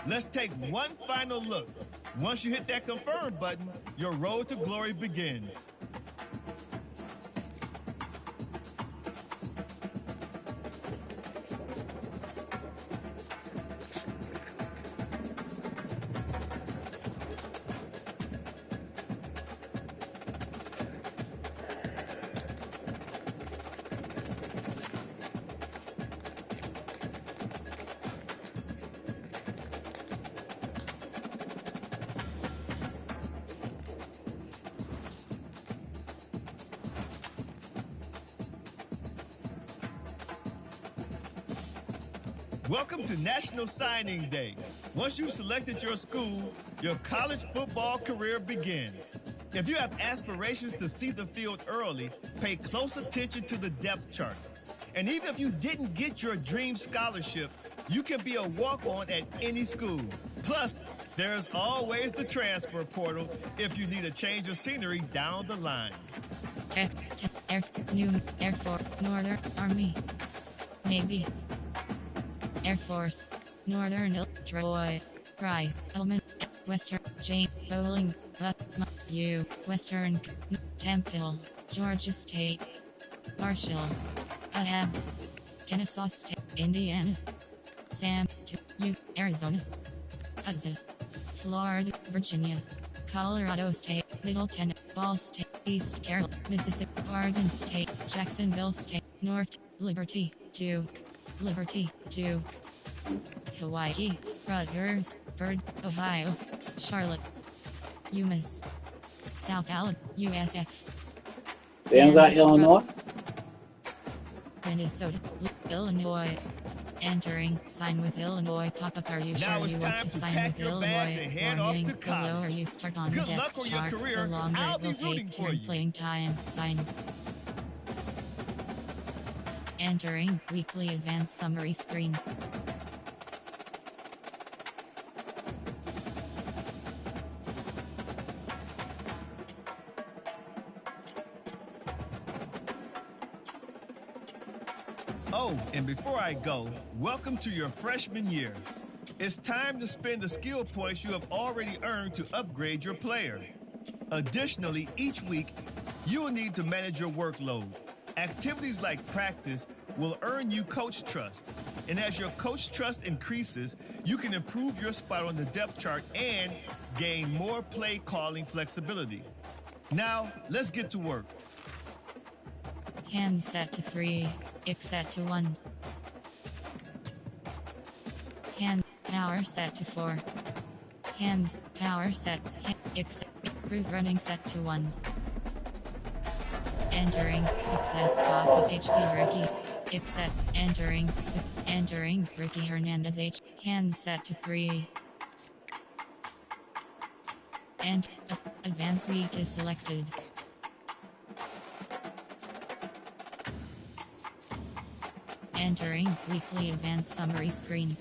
Let's take one final look. Once you hit that confirm button, your road to glory begins. Welcome to National Signing Day. Once you've selected your school, your college football career begins. If you have aspirations to see the field early, pay close attention to the depth chart. And even if you didn't get your dream scholarship, you can be a walk-on at any school. Plus, there's always the transfer portal if you need a change of scenery down the line. Air Force, Northern Army, Navy, Air Force, Northern Troy, Price, Element, Western, Jane, Bowling, U, Western, Temple, Georgia State, Marshall, Ahab, Kennesaw State, Indiana, Sam, U, Arizona, Hudson, Florida, Virginia, Colorado State, Middleton, Ball State, East Carolina, Mississippi, Oregon State, Jacksonville State, North, Liberty, Duke, Hawaii, Rutgers, Bird, Ohio, Charlotte, UMass, South Alabama, USF, They got Illinois? Minnesota, Illinois. Entering, sign with Illinois pop-up. Are you Now sure it's you want time to to sign pack with your Illinois? bags and head off Warning, to the college. lower you start on Good the luck depth on your chart, career. the longer I'll it will be rooting take for turn you. playing time. Sign. Entering, weekly advanced summary screen. Oh, and before I go, welcome to your freshman year. It's time to spend the skill points you have already earned to upgrade your player. Additionally, each week, you will need to manage your workload. Activities like practice will earn you coach trust. And as your coach trust increases, you can improve your spot on the depth chart and gain more play calling flexibility. Now, let's get to work. Hand set to 3, X set to 1. Hand power set to 4. Hand power set, X root running set to 1. Entering success pop-up HP Ricky. Accept entering Ricky Hernandez H. Hand set to 3. And advanced week is selected. Entering weekly advanced summary screen.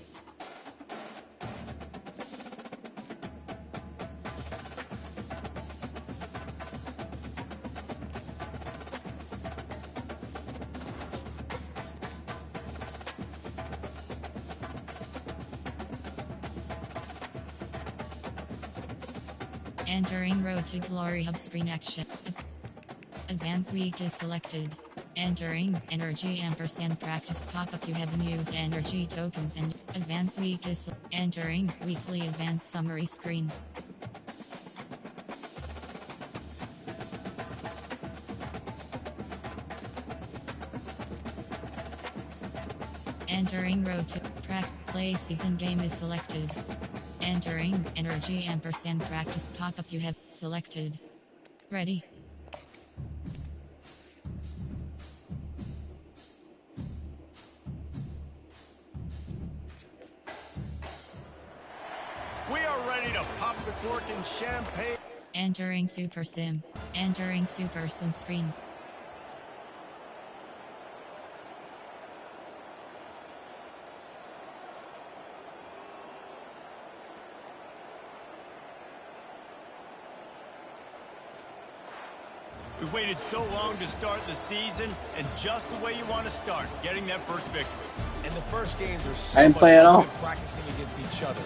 Entering Road to Glory Hub screen action. Advanced week is selected. Entering energy ampersand practice pop-up. You haven't used energy tokens and advanced week is entering weekly advanced summary screen. Entering Road to Play season game is selected. Entering energy ampersand practice pop-up. You have selected. Ready. We are ready to pop the cork in champagne. Entering Super Sim. Entering Super Sim screen. We waited so long to start the season, and just the way you want to start, getting that first victory. And the first games are I so didn't much play at fun all. practicing against each other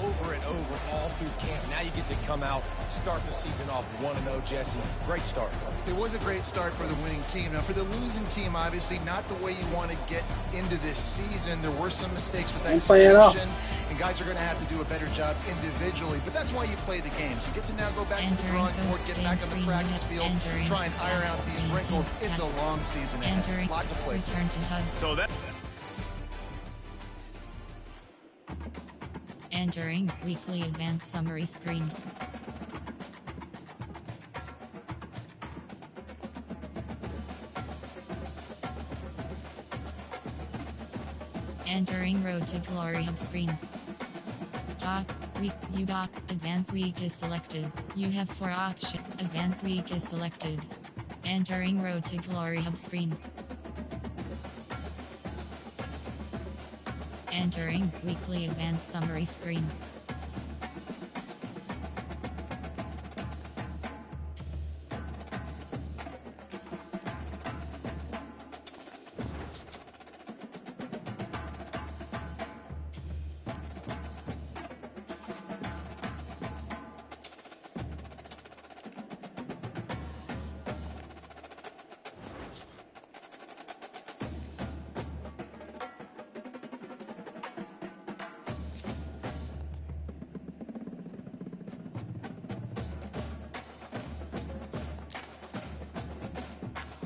over and over all through camp. Now you get to come out, start the season off 1-0, Jesse. Great start. It was a great start for the winning team. Now, for the losing team, obviously not the way you want to get into this season. There were some mistakes with Didn't play at all. execution, and guys are going to have to do a better job individually. But that's why you play the games. You get to now go back to the drawing board, get back on the practice field, try and iron out these wrinkles. It's a long season ahead. Entering A lot to play for. return to hub. So that Entering weekly advanced summary screen. Entering Road to Glory hub screen. Advance week is selected. You have 4 options. Advance week is selected. Entering Road to Glory hub screen. Entering weekly advanced summary screen.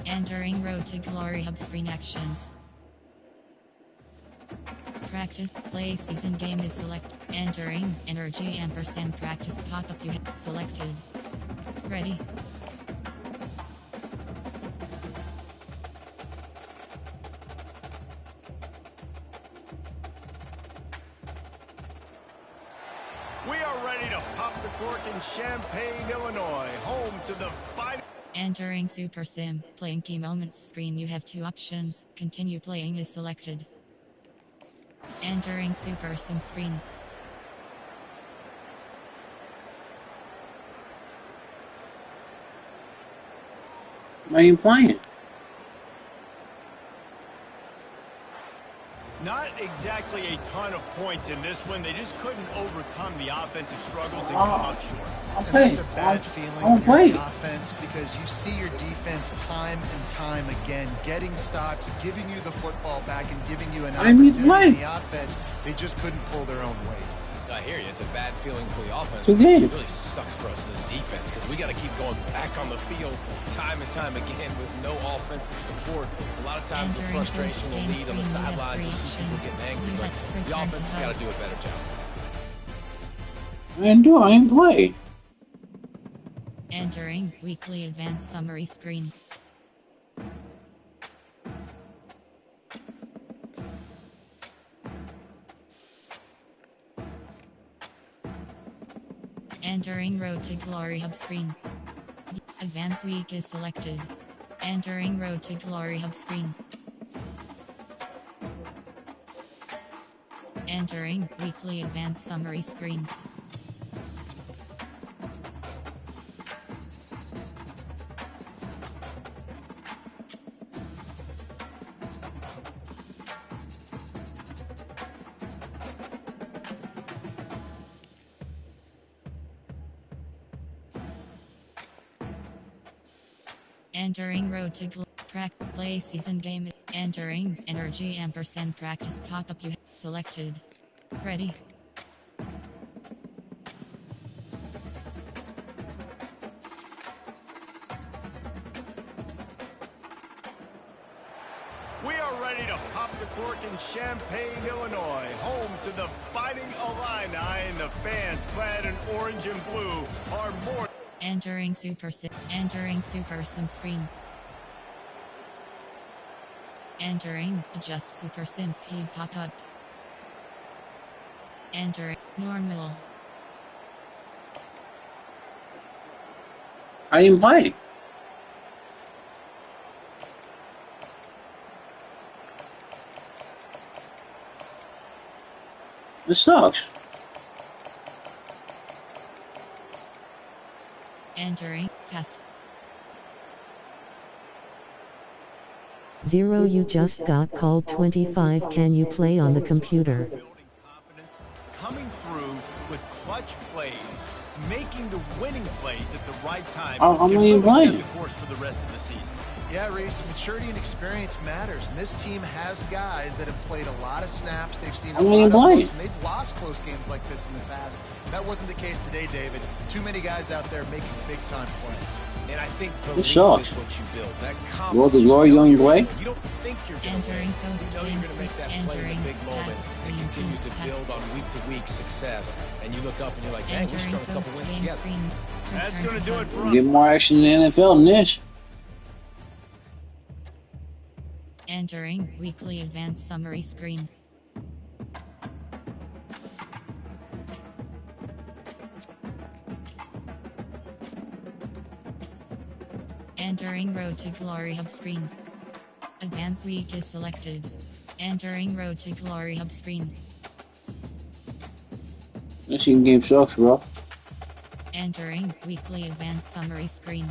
Entering Road to Glory hub screen actions. Practice play season game is selected. Entering energy ampersand practice pop-up you have selected. Ready. We are ready to pop the cork in Champaign, Illinois, home to the final. Entering Super Sim playing key moments screen. You have 2 options. Continue playing is selected. Entering Super Sim screen. Why are you playing? Not exactly a ton of points in this one. They just couldn't overcome the offensive struggles and come up short. I'll And play. that's a bad feeling I'll when play. you're the offense because you see your defense time and time again getting stops, giving you the football back, and giving you an I need to opportunity. play. The offense, they just couldn't pull their own weight. I hear you. It's a bad feeling for the offense. It's a It game. really sucks for us as defense because we got to keep going back on the field time and time again with no offensive support. A lot of times the Entering frustration will post-game lead on the screen, you have sidelines. 3 You see people options. getting angry, You but have the return to offense has got to hub. do a better job. I ain't play. Entering weekly advanced summary screen. Entering Road to Glory hub screen. Advance week is selected. Entering Road to Glory hub screen. Entering weekly advanced summary screen. Entering Road to play season game. Entering energy ampersand practice pop-up you selected. Ready. We are ready to pop the cork in Champaign, Illinois, home to the Fighting Illini, and the fans clad in orange and blue are more. Entering Super Sim. Entering Super Sim screen. Entering adjust Super Sim speed pop-up. Entering normal. I didn't play. This sucks. Entering fast. 0 You just got called 25. Can you play on the computer? Building confidence, coming through with clutch plays, making the winning plays at the right time. I'm can not even really playing. set the course for the rest of the season. Yeah, Reese, maturity and experience matters, and this team has guys that have played a lot of snaps. They've seen a I'm not lot even of playing. close, and they've lost close games like this in the past. That wasn't the case today, David. Too many guys out there making big-time plays. And I think This belief is sucks. what you build. That World confidence. of Glory on your way? You don't think you're going to win. Entering You post know you're game going to make that screen. play in Entering a big moment stats and screen. continue to Stats build on week-to-week success. And you look up and you're like, dang, we Entering strung a couple post wins game together. screen. That's Return going to to do hub. it for us. Get more action in the NFL than this. Entering weekly advanced summary screen. Entering Road to Glory Hub screen. Advance Week is selected. Entering Road to Glory Hub screen. This game sucks, bro. Entering Weekly Advanced Summary screen.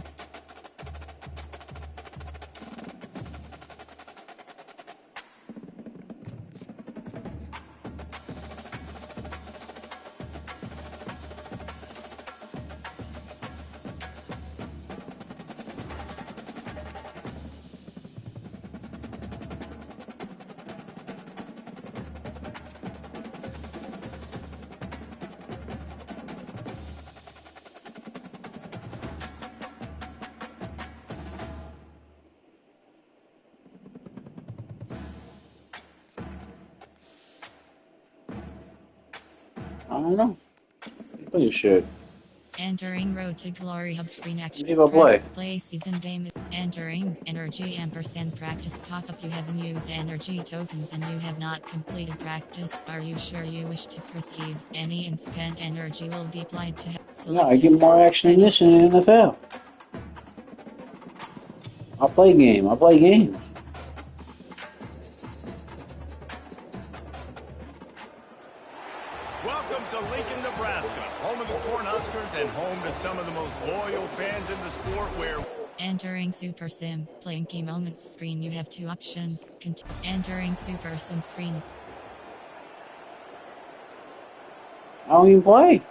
I don't know. Pretty sure. Entering Road to Glory Hub screen action. Leave a play. Play season game. Entering energy ampersand practice pop-up. You haven't used energy tokens and you have not completed practice. Are you sure you wish to proceed? Any unspent energy will be applied to Yeah, I get more action than this in the NFL. I play games. Welcome to Lincoln, Nebraska, home of the Cornhuskers and home to some of the most loyal fans in the sport where... Entering Super Sim. Playing key moments screen. You have two options. Entering Super Sim screen. I don't even play.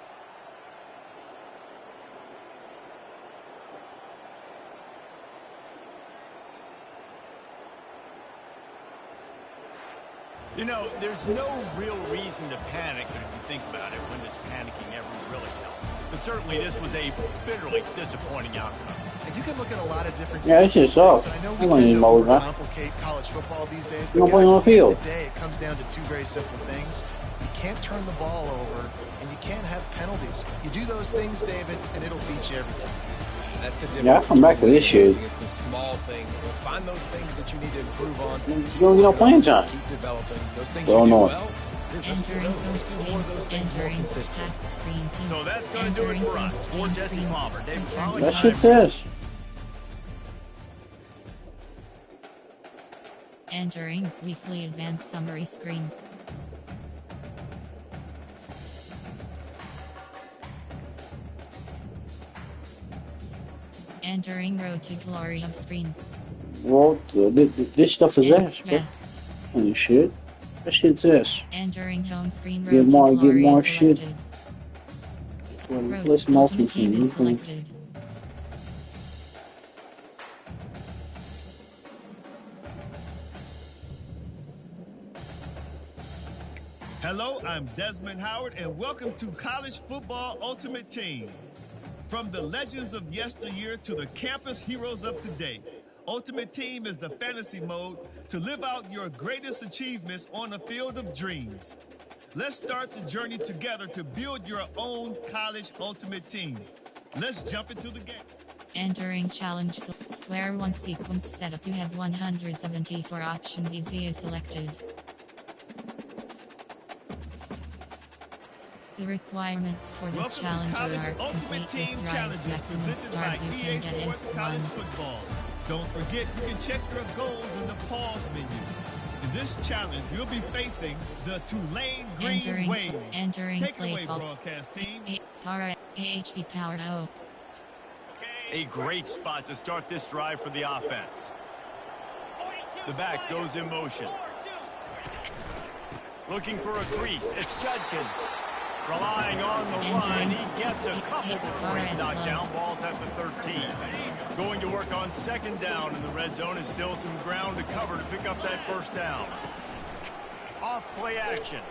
You know, there's no real reason to panic if you think about it when does panicking ever really help. But certainly this was a bitterly disappointing outcome. And you can look at a lot of different... Yeah, it's just soft. I know I'm we gonna tend need to more, man. overcomplicate college football these days, You but don't play guys, on the at the end field. of the day, it comes down to two very simple things. You can't turn the ball over, and you can't have penalties. You do those things, David, and it'll beat you every time. That's the difference. Yeah, I'll come back to this shit. It's the small things, but find those things that you need to improve on. You don't get no playing time. Keep developing those things Well, you do no. well. Let's do Entering those. post Let's do more of those games. things more Entering consistently. stats screen. Teams. So that's going to do it for us. For Jesse Palmer, David Pollock. That shit says. Entering Weekly Advanced Summary screen. Entering Road to Glory Hub screen. Well, this stuff is ass, bro. Yes. Holy shit. That shit's ass. Entering home screen. Road Get more- to get Glory more is shit. selected. Well, Road let's multi Ultimate Team team. is selected. Hello, I'm Desmond Howard, and welcome to College Football Ultimate Team. From the legends of yesteryear to the campus heroes of today, Ultimate Team is the fantasy mode to live out your greatest achievements on the field of dreams. Let's start the journey together to build your own college Ultimate Team. Let's jump into the game. Entering challenge square one sequence setup. You have 174 options. Easy is selected. The requirements for this Welcome challenge to College are Ultimate complete Team this drive. Challenges Maximum presented by stars you EA can get Sports is College 1. Football. Don't forget, you can check your goals in the pause menu. In this challenge, you'll be facing the Tulane Green Wave. Entering Take it play away, calls. broadcast team. Power AHP Power O. A great spot to start this drive for the offense. The back goes in motion. Looking for a crease. It's Judkins. Relying on the run. He gets a couple before he's knocked down. Ball's at the 13. Going to work on second down in the red zone. Is still some ground to cover to pick up that first down. Off play action.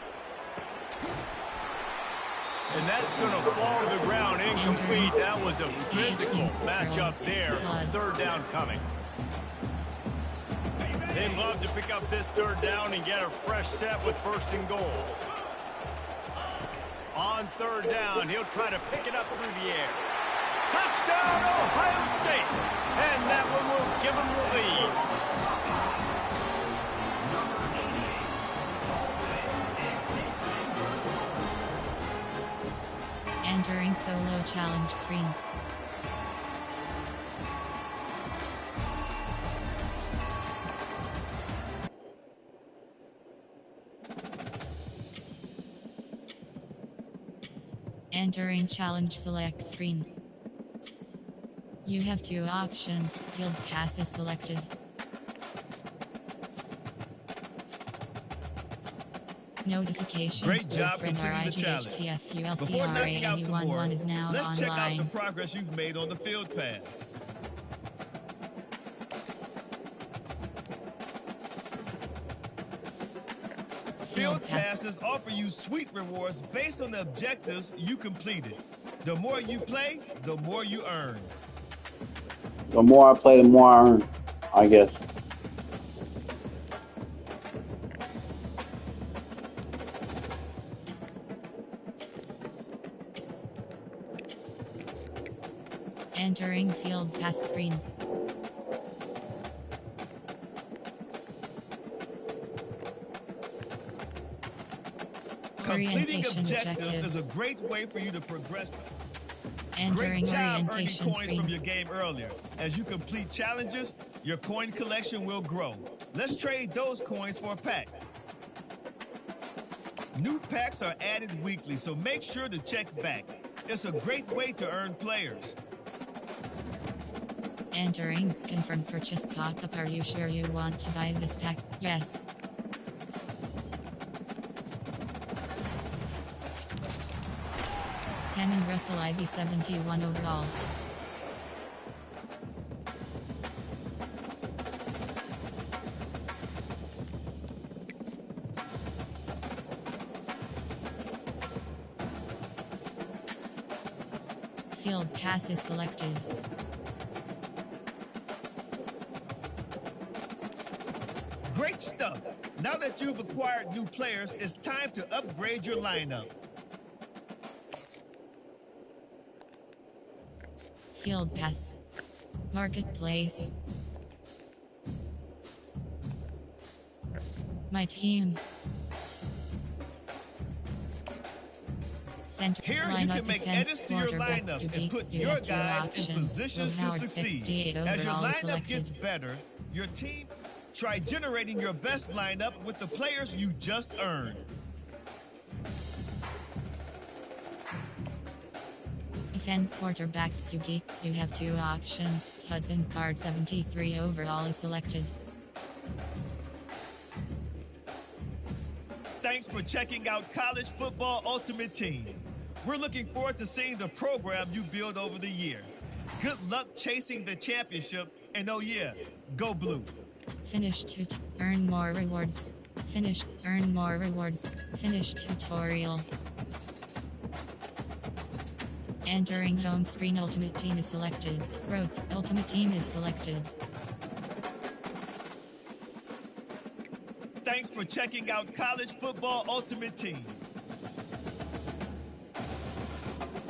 And that's going to fall to the ground incomplete. That was a physical matchup there. Third down coming. They'd love to pick up this third down and get a fresh set with first and goal. On third down, he'll try to pick it up through the air. Touchdown, Ohio State! And that one will give them the lead. Entering solo challenge screen. Entering challenge select screen. You have two options. Field pass is selected. Notification. Great job completing the challenge. Before knocking out some more, is now let's check out online. the progress you've made on the field pass. Field passes offer you sweet rewards based on the objectives you completed. The more you play, the more you earn. The more I play, the more I earn, I guess. Entering field pass screen. Completing objectives is a great way for you to progress. Entering Great job earning orientation coins screen. from your game earlier. As you complete challenges, your coin collection will grow. Let's trade those coins for a pack. New packs are added weekly, so make sure to check back. It's a great way to earn players. Entering confirm purchase pop-up. Are you sure you want to buy this pack? Yes. Hammond Russell IV 71 overall. Field pass is selected. Great stuff. Now that you've acquired new players, it's time to upgrade your lineup. Field pass. Marketplace. My team. Center Here you lineup can make defense edits to your quarterback lineup QB. and put You your have two guys in options. positions Will to Howard succeed. 68 As your overall lineup selected. gets better, your team, try generating your best lineup with the players you just earned. Defense quarterback QB. You have two options. Hudson Card 73 overall is selected. Thanks for checking out College Football Ultimate Team. We're looking forward to seeing the program you build over the year. Good luck chasing the championship, and oh yeah, go blue. Finish earn more rewards. Finish, earn more rewards. Finish tutorial. Entering home screen. Ultimate team is selected. Road, ultimate team is selected. Thanks for checking out College Football Ultimate Team.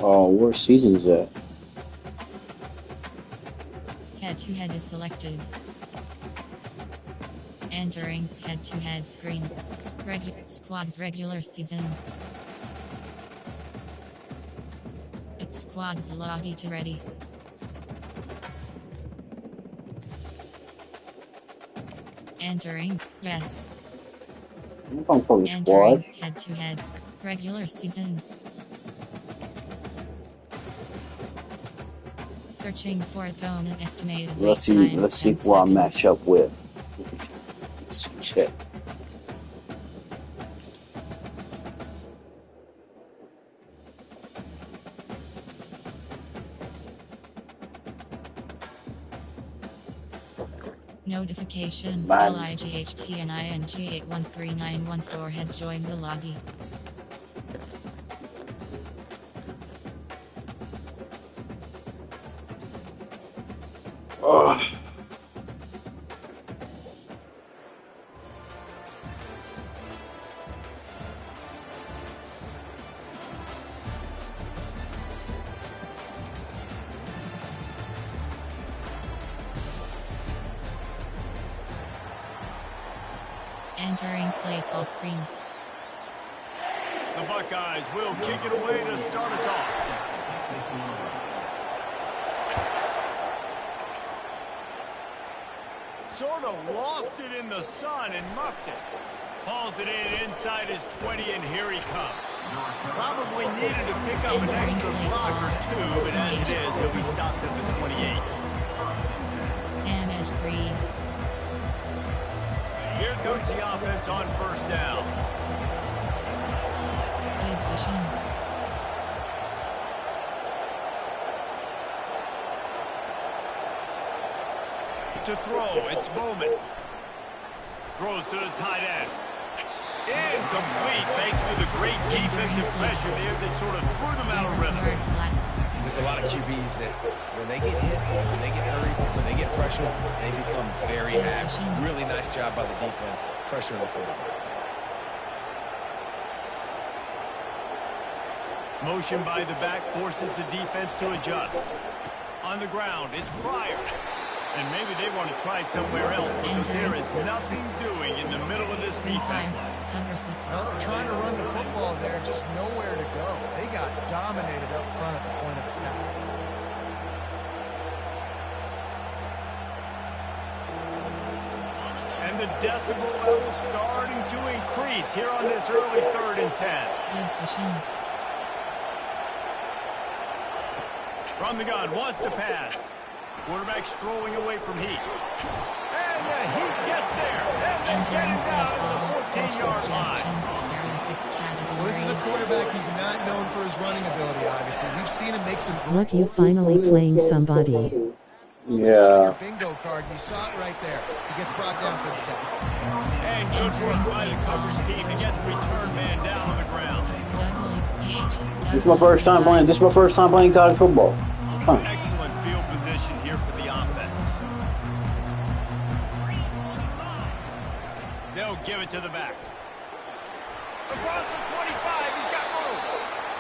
Oh, where season's at? Head-to-head is selected. Entering head-to-head screen. Squad's regular season. It's squad's lobby to ready. Entering, yes. I'm going for the Entering squad. head-to-head regular season. Searching for opponent estimated. Let's see who I match up with. Let's check. Notification. Bad. LIGHTNING813914 has joined the lobby. Ugh. Entering play call screen. The Buckeyes will kick it away to start us off. Sort of lost it in the sun and muffed it. Hauls it in inside his 20, and here he comes. Probably needed to pick up an extra block or two, but as it is, he'll be stopped at the 28. Sam at 3. Here comes the offense on first down. Good pushing. To throw, it's Bowman. Throws to the tight end. Incomplete thanks to the great defensive pressure there that sort of threw them out of rhythm. There's a lot of QBs that when they get hit, when they get hurried, when they get pressured, they become very active. Really nice job by the defense, pressuring the quarterback. Motion by the back forces the defense to adjust. On the ground, it's Pryor. And maybe they want to try somewhere else because there is nothing doing in the middle of this defense. Well, they're trying to run the football there, just nowhere to go. They got dominated up front at the point of attack. And the decibel level starting to increase here on this early 3rd and 10. From the gun, wants to pass. Quarterback strolling away from Heat. And the Heat gets there. And they get him down at the 14-yard line. Well, this is a quarterback who's not known for his running ability, obviously. We've seen him make some... Look, you finally playing somebody. Yeah. Bingo card, you saw it right there. He gets brought down for the sack. And good work by the coverage team to get the return man down on the ground. This is my first time playing. This is my first time playing college football. Huh. Excellent field position here for the offense. They'll give it to the back. Across the 25, he's got room.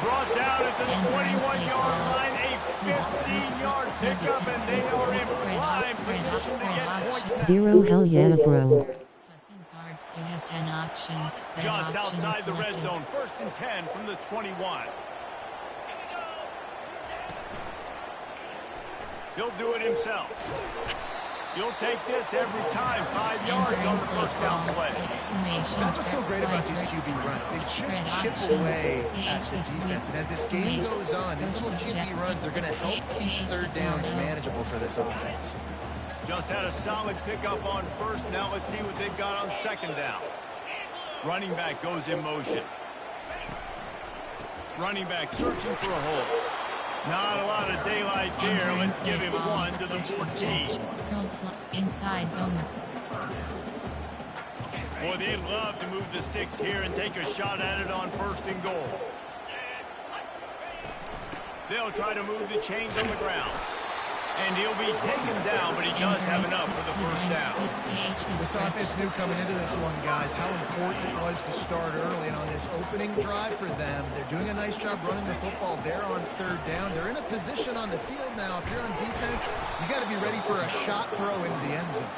Brought down at the 21-yard line, a 15-yard pickup, and they are in prime position to get points. Zero, hell yeah, bro. You have 10 options. Just outside the red zone, 1st and 10 from the 21. He'll do it himself. You'll take this every time. 5 yards on the first down play. That's what's so great about these QB runs. They just chip away at the defense. And as this game goes on, these little QB runs, they're going to help keep 3rd downs manageable for this offense. Just had a solid pickup on first. Now let's see what they've got on 2nd down. Running back goes in motion. Running back searching for a hole. Not a lot of daylight there. Let's give him 1 to the 14. Inside zone. Boy, they'd love to move the sticks here and take a shot at it on 1st and goal. They'll try to move the chains on the ground. And he'll be taken down, but he does have enough for the first down. This offense knew coming into this one, guys, how important it was to start early. And on this opening drive for them, they're doing a nice job running the football there on 3rd down. They're in a position on the field now. If you're on defense, you got to be ready for a shot throw into the end zone.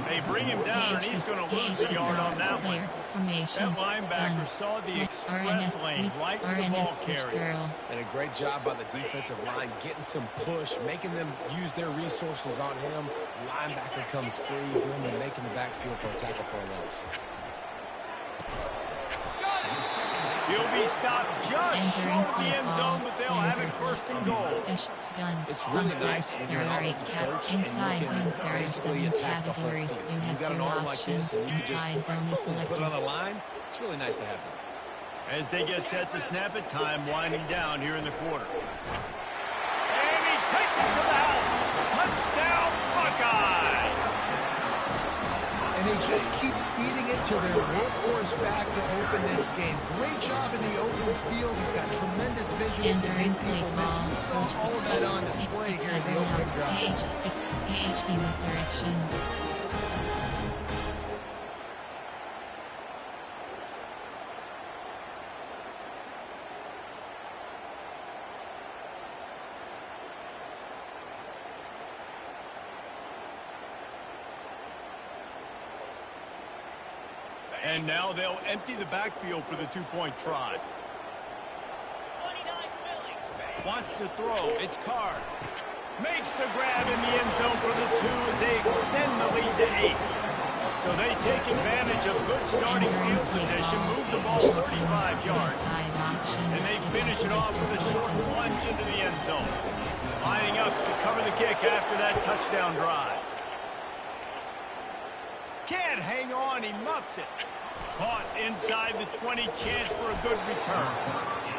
They bring him down, and he's going to lose a yard on that one. That linebacker saw the express lane right to the ball carrier. And a great job by the defensive line, getting some push, making them use their resources on him. Linebacker comes free, boom, and making the backfield for a tackle for a loss. He'll be stopped just short of the end zone, but they'll have it 1st and goal. It's really nice when you're an offensive coach and you can basically attack the whole field. You've got an arm like this, and you can just put it on the line. It's really nice to have that. As they get set to snap it, time winding down here in the quarter. And he takes it to the house. Touchdown, Buckeyes! And they just keep feeding it to their workhorse back to open this game. Great job in the open field. He's got tremendous vision and can make people miss. You saw all of that on display here in the opening drive. PHP Resurrection. And now they'll empty the backfield for the 2-point try. Wants to throw. It's Card. Makes the grab in the end zone for the 2 as they extend the lead to 8. So they take advantage of good starting field position, move the ball 35 yards. And they finish it off with a short plunge into the end zone. Lining up to cover the kick after that touchdown drive. Can't hang on, he muffs it. Caught inside the 20, chance for a good return.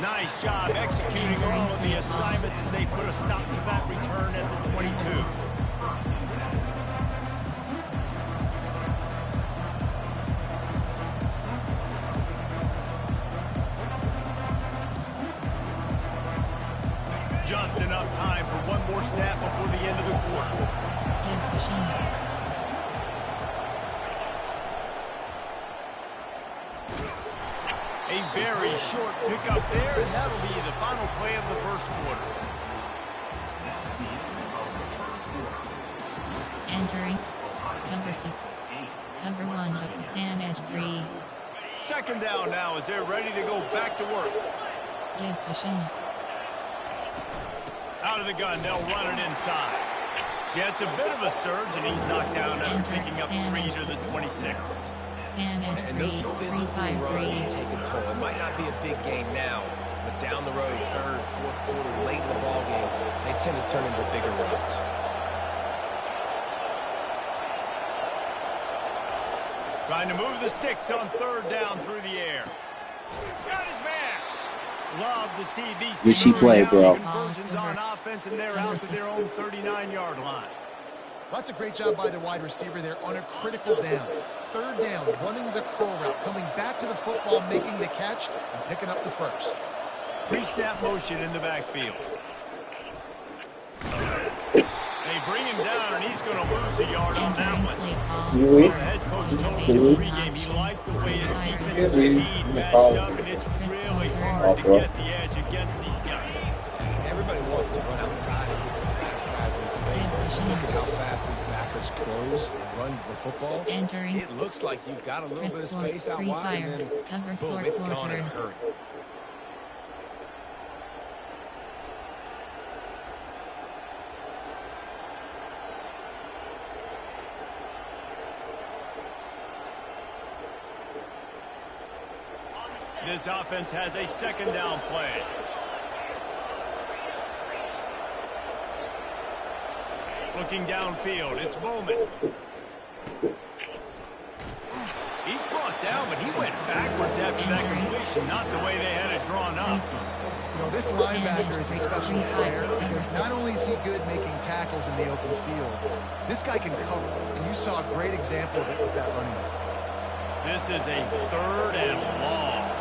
Nice job executing all of the assignments as they put a stop to that return at the 22. Just enough time for one more snap before the end of the quarter. A very short pickup there, and that'll be the final play of the first quarter. Entering cover 6, cover 1 up Sam edge 3. Second down now as they're ready to go back to work. Give pushing. Out of the gun, they'll run it inside. Yeah, it's a bit of a surge, and he's knocked down after picking up 3 to the 26. Sam edge 3, and those physical 3-5-3. runs take a toll. It might not be a big game now, but down the road, third, fourth quarter, late in the ball games, they tend to turn into bigger runs. Trying to move the sticks on third down through the air. Got his man. Love to see these Risky play, bro. conversions on offense, and they're out to their own 39-yard line. That's a great job by the wide receiver there on a critical down. Third down, running the curl route, coming back to the football, making the catch, and picking up the first. Pre-snap motion in the backfield. They bring him down, and he's going to lose a yard on that one. Our head coach told us in pregame he liked the way his defensive speed matched up, and it's really hard to get the edge against these guys. Everybody wants to run outside and get their fast guys in space, but look at how fast these backers close and run to the football. Entering. It looks like you've got a little bit of space out wide, and then cover boom, 4 it's gone in a quarters. hurry. This offense has a second down play. Looking downfield, it's Bowman. He's brought down, but he went backwards after that completion, not the way they had it drawn up. You know, this linebacker is a special player because not only is he good making tackles in the open field, this guy can cover, and you saw a great example of it with that running back. This is a third and long.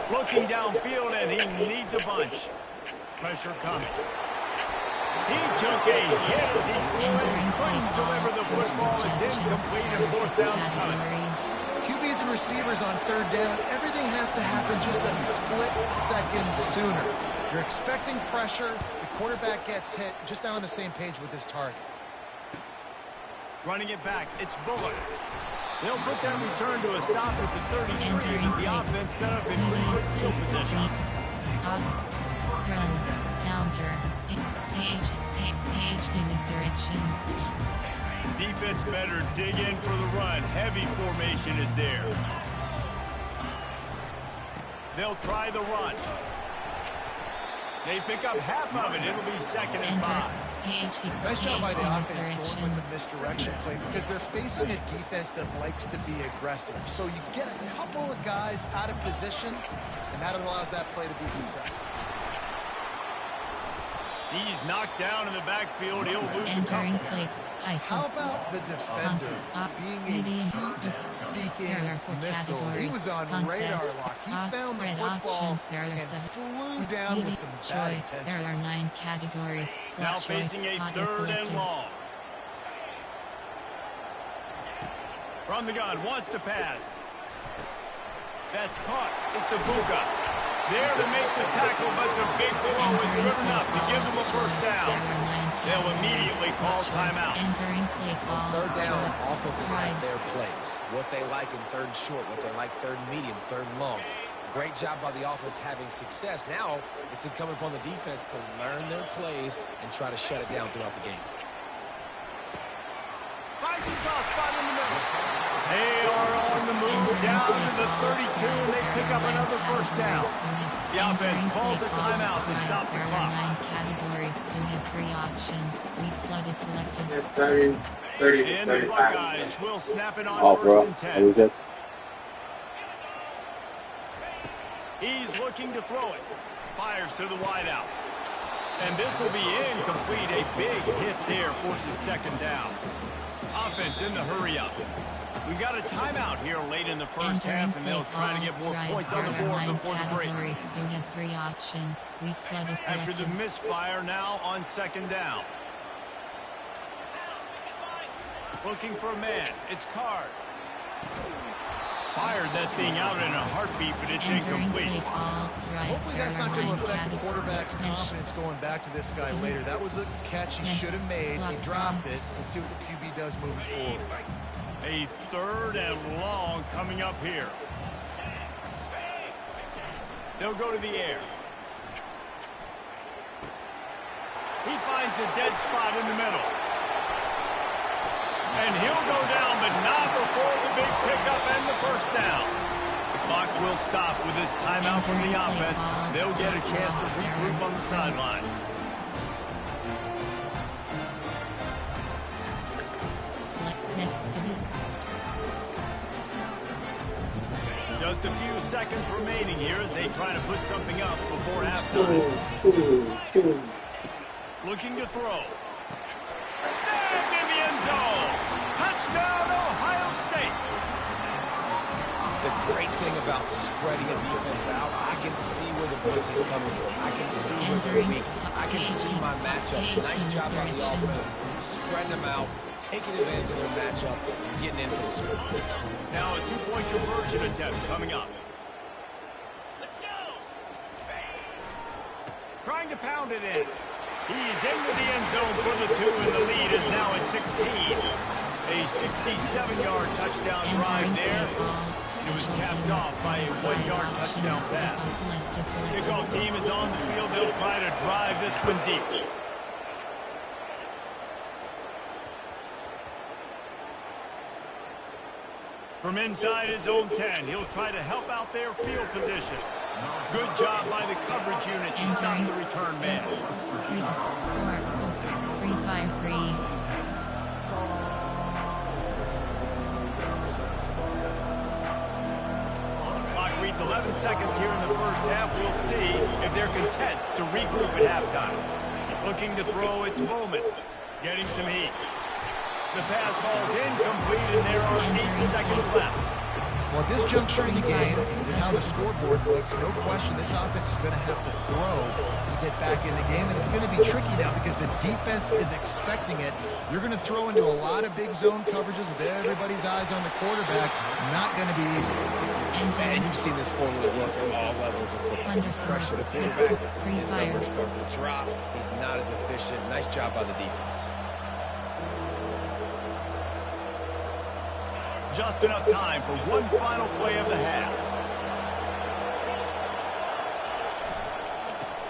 Looking downfield, and he needs a bunch. Pressure coming. He took a hit as he couldn't deliver the football. It's incomplete, and fourth down's coming. QBs and receivers on third down, everything has to happen just a split second sooner. You're expecting pressure, the quarterback gets hit, just not on the same page with his target. Running it back, it's Bullock. They'll put that return to a stop at the 33, but the offense set up in pretty good field position. Run, counter, AHP misdirection. Defense better dig in for the run. Heavy formation is there. They'll try the run. They pick up half of it. It'll be second and 5. Nice job by the offense going with the misdirection play because they're facing a defense that likes to be aggressive. So you get a couple of guys out of position, and that allows that play to be successful. He's knocked down in the backfield. He'll lose a couple. How about the defender being a heat-seeking missile? He was on radar lock. He found the football and flew down with some bad intentions. There are 9 categories. Now facing a third and long. From the gun, wants to pass. That's caught. It's Ibuka. There to make the tackle, but the big throw is good enough to give them a first down. They'll immediately call timeout. Third down, offenses have their plays. What they like in third and short, what they like third and medium, third and long. Great job by the offense having success. Now it's incumbent upon the defense to learn their plays and try to shut it down throughout the game. finds a soft spot in the middle. They are on the move down to the 32, and they pick up another first down. The offense calls a timeout to stop the clock. 9 categories. You have 3 options. Weak flood is selected. 30, And the Buckeyes will snap it on oh, first bro. and 10. What was it? He's looking to throw it. Fires to the wideout. And this will be incomplete. A big hit there forces second down. Offense in the hurry up. We've got a timeout here late in the first half, and they'll try to get more points on the board before the break. You have 3 options. Weak flood is selected. After the misfire, now on second down. Looking for a man. It's Card. Fired that thing out in a heartbeat, but it's incomplete. Hopefully that's not going to affect the quarterback's confidence going back to this guy later. That was a catch he should have made. He dropped it. Let's see what the QB does moving forward. A third and long coming up here. They'll go to the air. He finds a dead spot in the middle. And he'll go down, but not before the big pickup and the first down. The clock will stop with this timeout from the offense. They'll get a chance to regroup on the sideline. Just a few seconds remaining here as they try to put something up before halftime. Looking to throw. Snagged in the end zone. Touchdown, Ohio State. The great thing about spreading a defense out, I can see where the blitz is coming from. I can see where they're weak. I can see my matchups. Nice job by the offense. Spreading them out, taking advantage of their matchup, and getting in for the score. Now a 2-point conversion attempt coming up. Let's go. Trying to pound it in. He's into the end zone for the 2, and the lead is now at 16. A 67-yard touchdown drive there. It was capped off by a 1-yard touchdown pass. Kickoff team is on the field. They'll try to drive this one deep. From inside his own 10, he'll try to help out their field position. Good job by the coverage unit to stop the return man. 3-5-3. Clock reads 11 seconds here in the first half. We'll see if they're content to regroup at halftime. Looking to throw, it's Bowman. Getting some heat. The pass falls incomplete, and there are 8 seconds left. Well, at this juncture in the game, with how the scoreboard looks, no question this offense is going to have to throw to get back in the game, and it's going to be tricky now because the defense is expecting it. You're going to throw into a lot of big zone coverages with everybody's eyes on the quarterback. Not going to be easy. And you've seen this formula work at all levels of football. Pressure the quarterback, his numbers start to drop. He's not as efficient. Nice job by the defense. Just enough time for one final play of the half.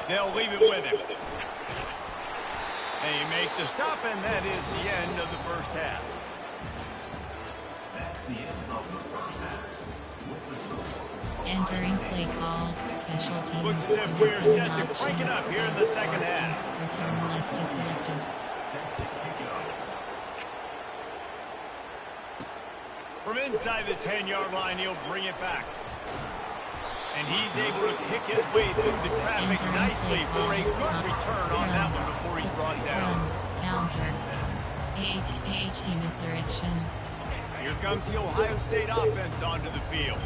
They'll leave it with him. They make the stop, and that is the end of the first half. Entering play call, special teams. Looks as if we're set to crank it up here in the second half. Return left is selected. From inside the 10-yard line, he'll bring it back. And he's able to pick his way through the traffic nicely for a good return on that one before he's brought down. Counter. AHP misdirection. Here comes the Ohio State offense onto the field.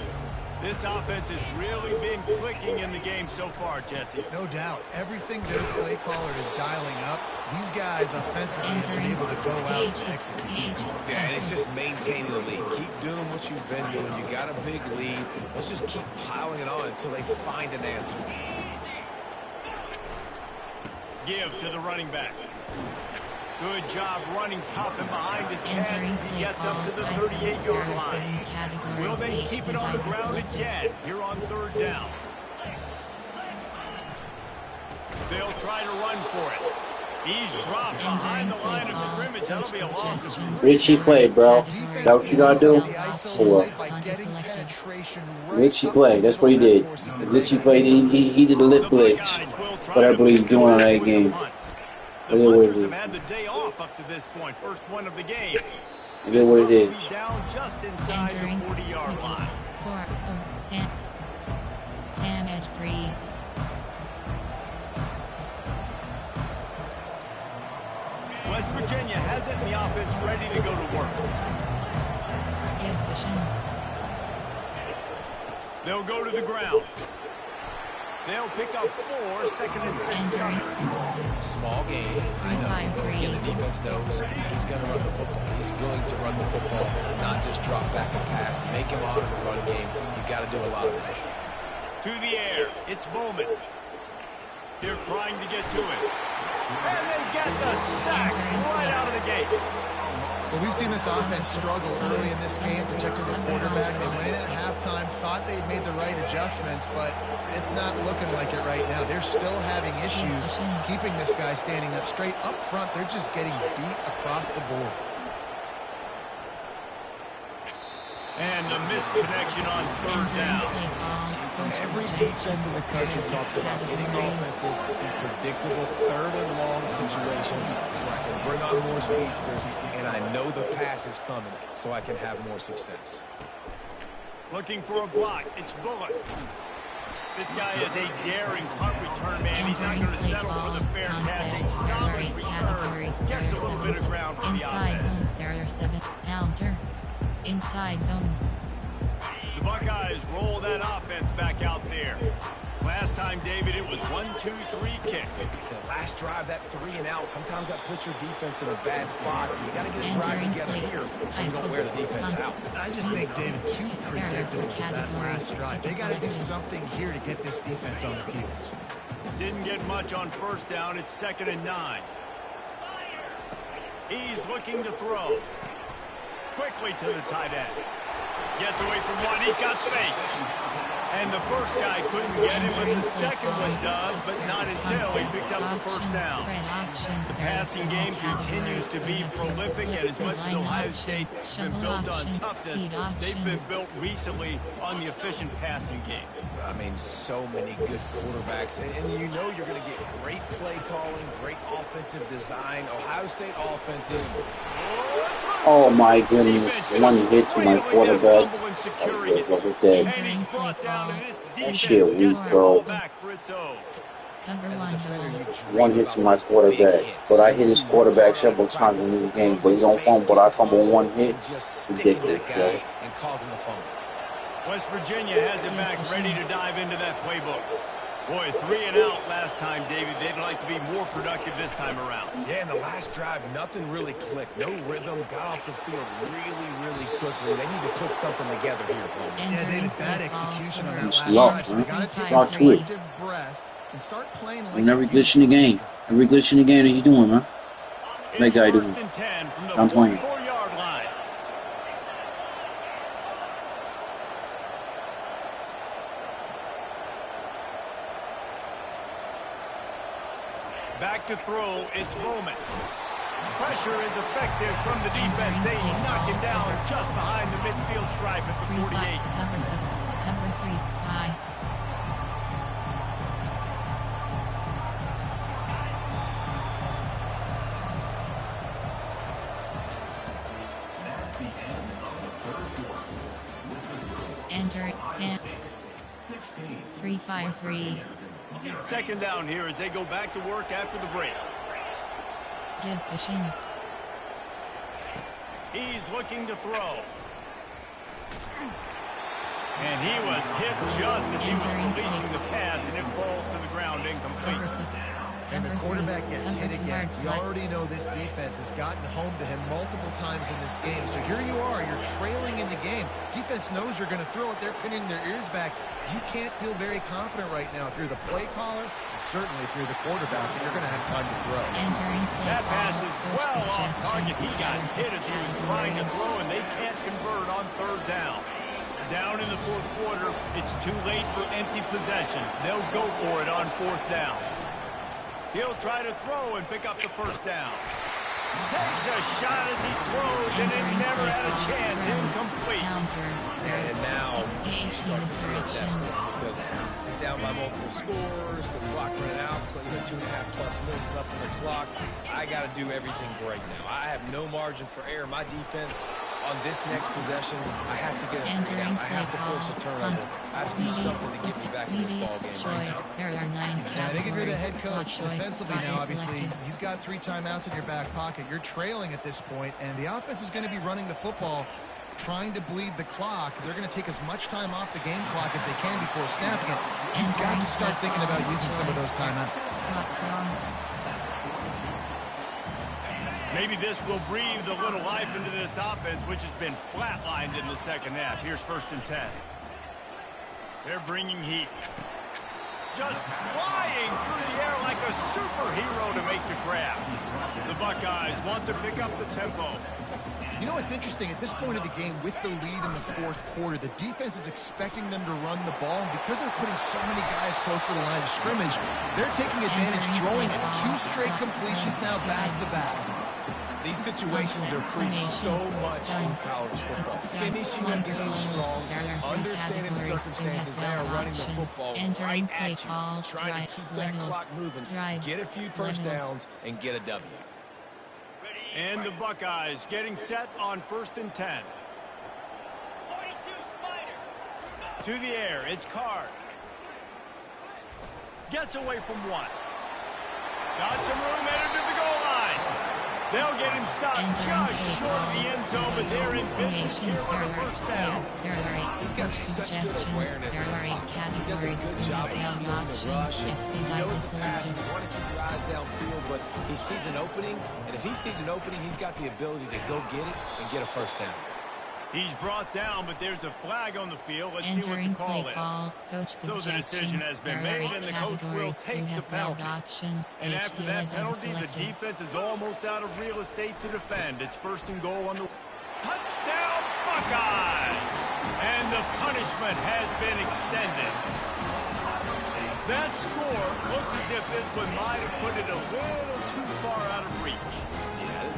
This offense has really been clicking in the game so far, Jesse. No doubt. Everything their play caller is dialing up, these guys offensively have been able to go out and execute. Yeah, and it's just maintaining the lead. Keep doing what you've been doing. You got a big lead. Let's just keep piling it on until they find an answer. Give to the running back. Good job running tough and behind his pads as he gets up to the 38-yard line. Will they keep it on the ground again here on third down? They'll try to run for it. He's dropped behind the line of scrimmage. that'll be a loss of 4. Richie play, bro. That's what you gotta do. Pull up. Richie play. That's what he did. Richie played. He did a lip glitch. Whatever he's doing on that game. The Panthers have had the day off up to this point. First one of the game. It is what it is. Down just inside the 40-yard line. Sam edge free. West Virginia has it in the offense ready to go to work. Give cushion. They'll go to the ground. They'll pick up 4, 2nd and 6 coming. Small game, I know. Again, the defense knows he's going to run the football. He's willing to run the football, not just drop back and pass. Make him honor the run game. You've got to do a lot of this. To the air, it's Bowman. They're trying to get to it. And they get the sack right out of the gate. Well, we've seen this offense struggle early in this game, protecting the quarterback. They went in at halftime, thought they'd made the right adjustments, but it's not looking like it right now. They're still having issues keeping this guy standing up straight. Up front, they're just getting beat across the board. And the missed connection on 3rd down. Every defense in the country talks about hitting offenses in predictable 3rd and long situations where I can bring on more speedsters, and I know the pass is coming, so I can have more success. Looking for a block. It's Bullock. This guy is a daring punt return man. He's not going to settle for the fair catch. A solid return. Gets a little bit of ground for the offense. There are 7 counter. Inside zone. The Buckeyes roll that offense back out there. Last time, David, it was 1-2-3 kick. The last drive, that 3 and out, sometimes that puts your defense in a bad spot. You got to get a drive together here so you don't wear the defense out. I just think, David, too predictable that last drive. They got to do something here to get this defense on their heels. Didn't get much on 1st down. It's 2nd and 9. He's looking to throw. Quickly to the tight end. Gets away from one. He's got space. And the first guy couldn't get him, but the second one does, but not until he picks up the 1st down. The passing game continues to be prolific, and as much as Ohio State has been built on toughness, they've been built recently on the efficient passing game. I mean, so many good quarterbacks, and you know you're going to get great play calling, great offensive design. Ohio State offenses. Oh my goodness, one hit to my quarterback. That shit weak, bro. One hit to my quarterback. But I hit his quarterback several times in this game. But he don't fumble, but I fumble one hit. Ridiculous, bro. And causing the fumble. West Virginia has it back, ready to dive into that playbook. Boy, 3 and out last time, David. They'd like to be more productive this time around. Yeah, in the last drive, nothing really clicked. No rhythm, got off the field really quickly. They need to put something together here, Paul. Yeah, David, bad execution on that last drive. So they got to take a collective breath and start playing like every glitch in the game. Every glitch in the game that he's doing, man. That guy doing. I'm playing. Back to throw, it's Bowman. Pressure is effective from the defense. They knock him down just behind the midfield stripe at the 48. Cover 6, cover 3, Sky. Enter Sam. 3-5-3. 2nd down here as they go back to work after the break. Give cushion. He's looking to throw. And he was hit just as he was releasing the pass, and it falls to the ground incomplete. And the quarterback gets hit again. We already know this defense has gotten home to him multiple times in this game. So here you are, you're trailing in the game. Defense knows you're going to throw it. They're pinning their ears back. You can't feel very confident right now if you're the play caller, and certainly if you're the quarterback, that you're going to have time to throw. That pass is well off target. He got hit as he was trying to throw, and they can't convert on 3rd down. Down in the 4th quarter, it's too late for empty possessions. They'll go for it on 4th down. He'll try to throw and pick up the 1st down. Takes a shot as he throws, and it never had a chance. Incomplete. And now you start to get desperate because you're down by multiple scores, the clock running out, 2.5+ minutes left on the clock. I got to do everything great now. I have no margin for error. My defense on this next possession, I have to get a three down. I have to force a turnover. I have to do something to get me back in this ball game right now. I think if you're the head coach defensively now, obviously, you've got 3 timeouts in your back pocket. You're trailing at this point, and the offense is going to be running the football, trying to bleed the clock. They're going to take as much time off the game clock as they can before snapping it. You've got to start thinking about using some of those timeouts. Maybe this will breathe a little life into this offense, which has been flatlined in the second half. Here's 1st and 10. They're bringing heat. Just flying through the air like a superhero to make the grab. The Buckeyes want to pick up the tempo. You know what's interesting? At this point of the game, with the lead in the 4th quarter, the defense is expecting them to run the ball. And because they're putting so many guys close to the line of scrimmage, they're taking advantage, throwing it 2 straight completions now back-to-back. These situations are preached so much in college football. Finishing a game strong, understanding the circumstances, they are running the football right at you, trying to keep that clock moving, get a few first downs, and get a W. And the Buckeyes getting set on 1st and 10. To the air, it's Card. Gets away from 1. Got some room headed to the goal line. They'll get him stopped just short of the end zone, but they're in business here with a first down. He's got such good awareness. He does a good job of feeling the rush. You know it's a pass. You want to keep your eyes downfield, but he sees an opening, and if he sees an opening, he's got the ability to go get it and get a first down. He's brought down, but there's a flag on the field. Let's see what the call is. So the decision has been made, and the coach will take the penalty. And after that penalty, the defense is almost out of real estate to defend. It's 1st and goal on the touchdown Buckeyes! And the punishment has been extended. That score looks as if this one might have put it a little too far out of reach.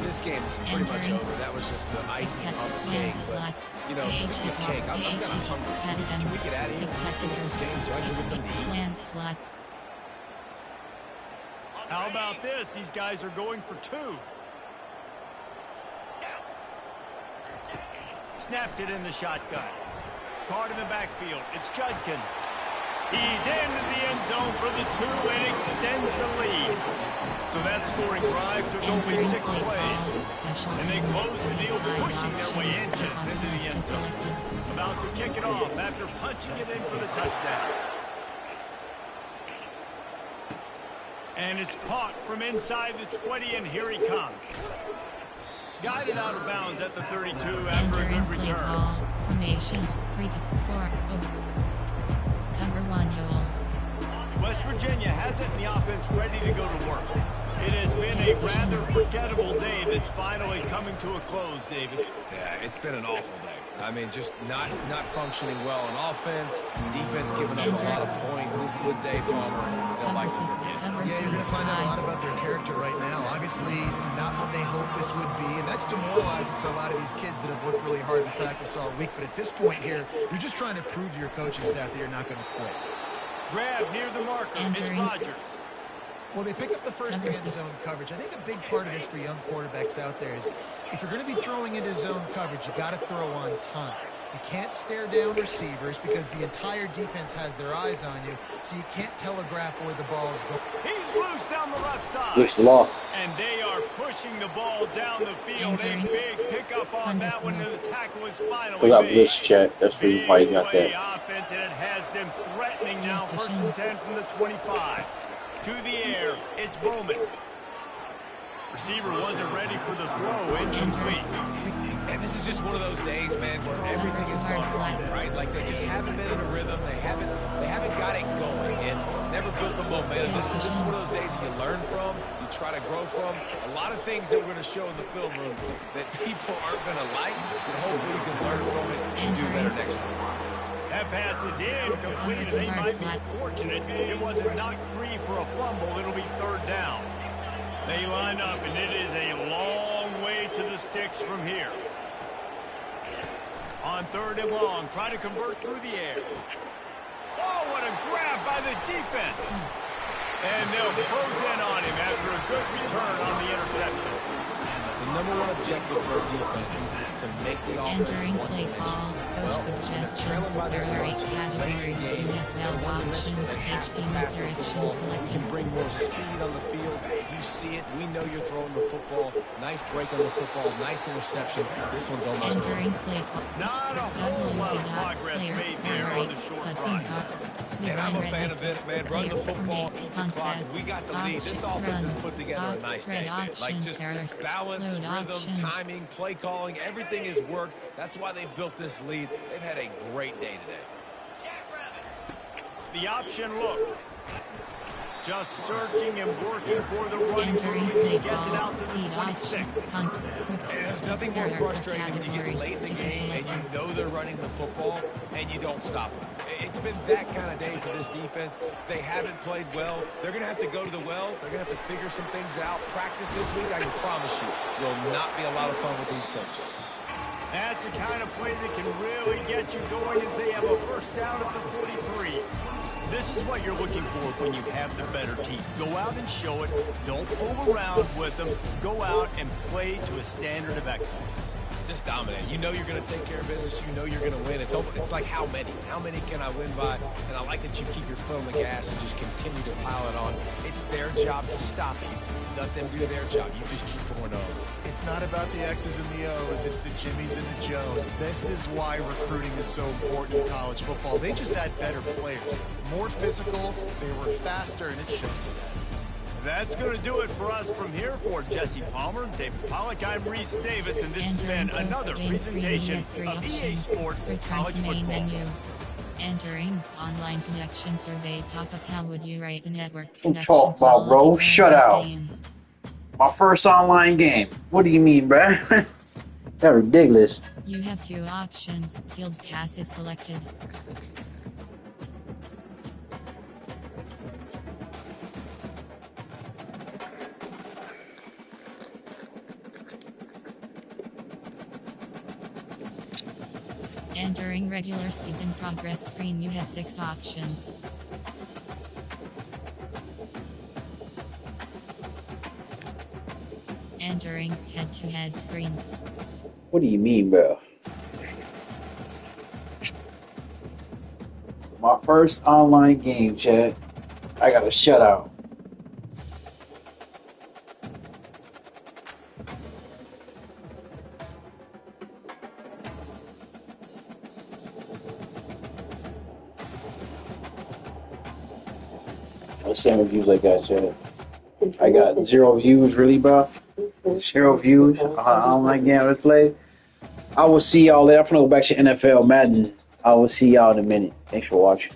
This game is pretty much over. That was just the icing on the cake. But, you know, speaking of cake, I'm kind of hungry. Can we get out of here and finish this game so I can get something to eat? How about this? These guys are going for 2. Snapped it in the shotgun. Card in the backfield. It's Judkins. He's into the end zone for the 2 and extends the lead. So that scoring drive took only 6 plays. And they close the deal, pushing their way inches into the end zone. About to kick it off after punching it in for the touchdown. And it's caught from inside the 20, and here he comes. Guided out of bounds at the 32 after a good return. Formation 3-4. Cover 1 hole. West Virginia has it in the offense ready to go to work. It has been a rather forgettable day that's finally coming to a close, David. Yeah, it's been an awful day. I mean, just not functioning well on offense, defense giving up a lot of points. This is a day, Palmer, they'll like to forget. Yeah, you're going to find out a lot about their character right now. Obviously, not what they hoped this would be, and that's demoralizing for a lot of these kids that have worked really hard in practice all week. But at this point here, you're just trying to prove to your coaching staff that you're not going to quit. Grab near the marker. It's Rodgers. Well, they pick up the first end zone coverage. I think a big part of this for young quarterbacks out there is if you're going to be throwing into zone coverage, you got to throw on time. You can't stare down receivers because the entire defense has their eyes on you, so you can't telegraph where the ball's going. He's loose down the left side. Looks low. And they are pushing the ball down the field. A big pickup on that one, and the tackle is finally got made. blitz check. That's why you got that. Offense, and it has them threatening now. 1st and 10 from the 25. To the air, it's Bowman. Receiver wasn't ready for the throw, incomplete. And this is just one of those days, man, where everything has gone wrong, right? Like they just haven't been in a rhythm. They haven't got it going and never built the momentum. This is one of those days that you learn from, you try to grow from. A lot of things that we're going to show in the film room that people aren't going to like, but hopefully you can learn from it and do better next time. That pass is incomplete, and they might be fortunate it wasn't knocked free for a fumble. It'll be 3rd down. They line up, and it is a long way to the sticks from here. On 3rd and long, trying to convert through the air. Oh, what a grab by the defense. And they'll close in on him after a good return on the interception. The number one objective for a defense is to make the offense Entering play call, coach suggestions, there are 8 categories, NFL options, HP misdirection You selected. can bring more speed on the field. You see it. We know you're throwing the football. Nice break on the football. Nice interception. This one's almost Entering play call. Not a whole lot of progress made there on the short run. And I'm a fan of this, man. Run the football, eat the clock. We got the lead. This offense has put together a nice day, man. Like, just balance, rhythm, timing, play calling. Everything has worked. That's why they've built this lead. They've had a great day today. The option look. Just searching and working for the running Entering move as he play gets it call, out to the speed 26. option, There's nothing more frustrating when you get late in the game and you know they're running the football and you don't stop them. It's been that kind of day for this defense. They haven't played well. They're going to have to go to the well. They're going to have to figure some things out. Practice this week, I can promise you, will not be a lot of fun with these coaches. That's the kind of play that can really get you going as they have a first down at the 43. This is what you're looking for when you have the better team. Go out and show it. Don't fool around with them. Go out and play to a standard of excellence. Just dominate. You know you're going to take care of business. You know you're going to win. It's like how many? How many can I win by? And I like that you keep your foot on the gas and just continue to pile it on. It's their job to stop you. Let them do their job. You just keep going on. It's not about the X's and the O's. It's the Jimmies and the Joes. This is why recruiting is so important in college football. They just had better players. More physical, they were faster, and it showed today. That's going to do it for us from here. For Jesse Palmer, David Pollack, I'm Reese Davis, and this has been another presentation of EA Sports College Football. Menu. Entering online connection survey pop-up. How would you rate the network What you connection talk about, bro? quality Shut during this out. game? My first online game. What do you mean, bruh? That's ridiculous. You have 2 options. Field pass is selected. Entering regular season progress screen, you have 6 options. Entering head-to-head screen. What do you mean, bro? My first online game, Chad. I got a shutout. What same reviews I got, Chad? I got 0 views, really, bro. 0 views on online game I play. I will see y'all later. I'm gonna go back to NFL Madden. I will see y'all in a minute. Thanks for watching.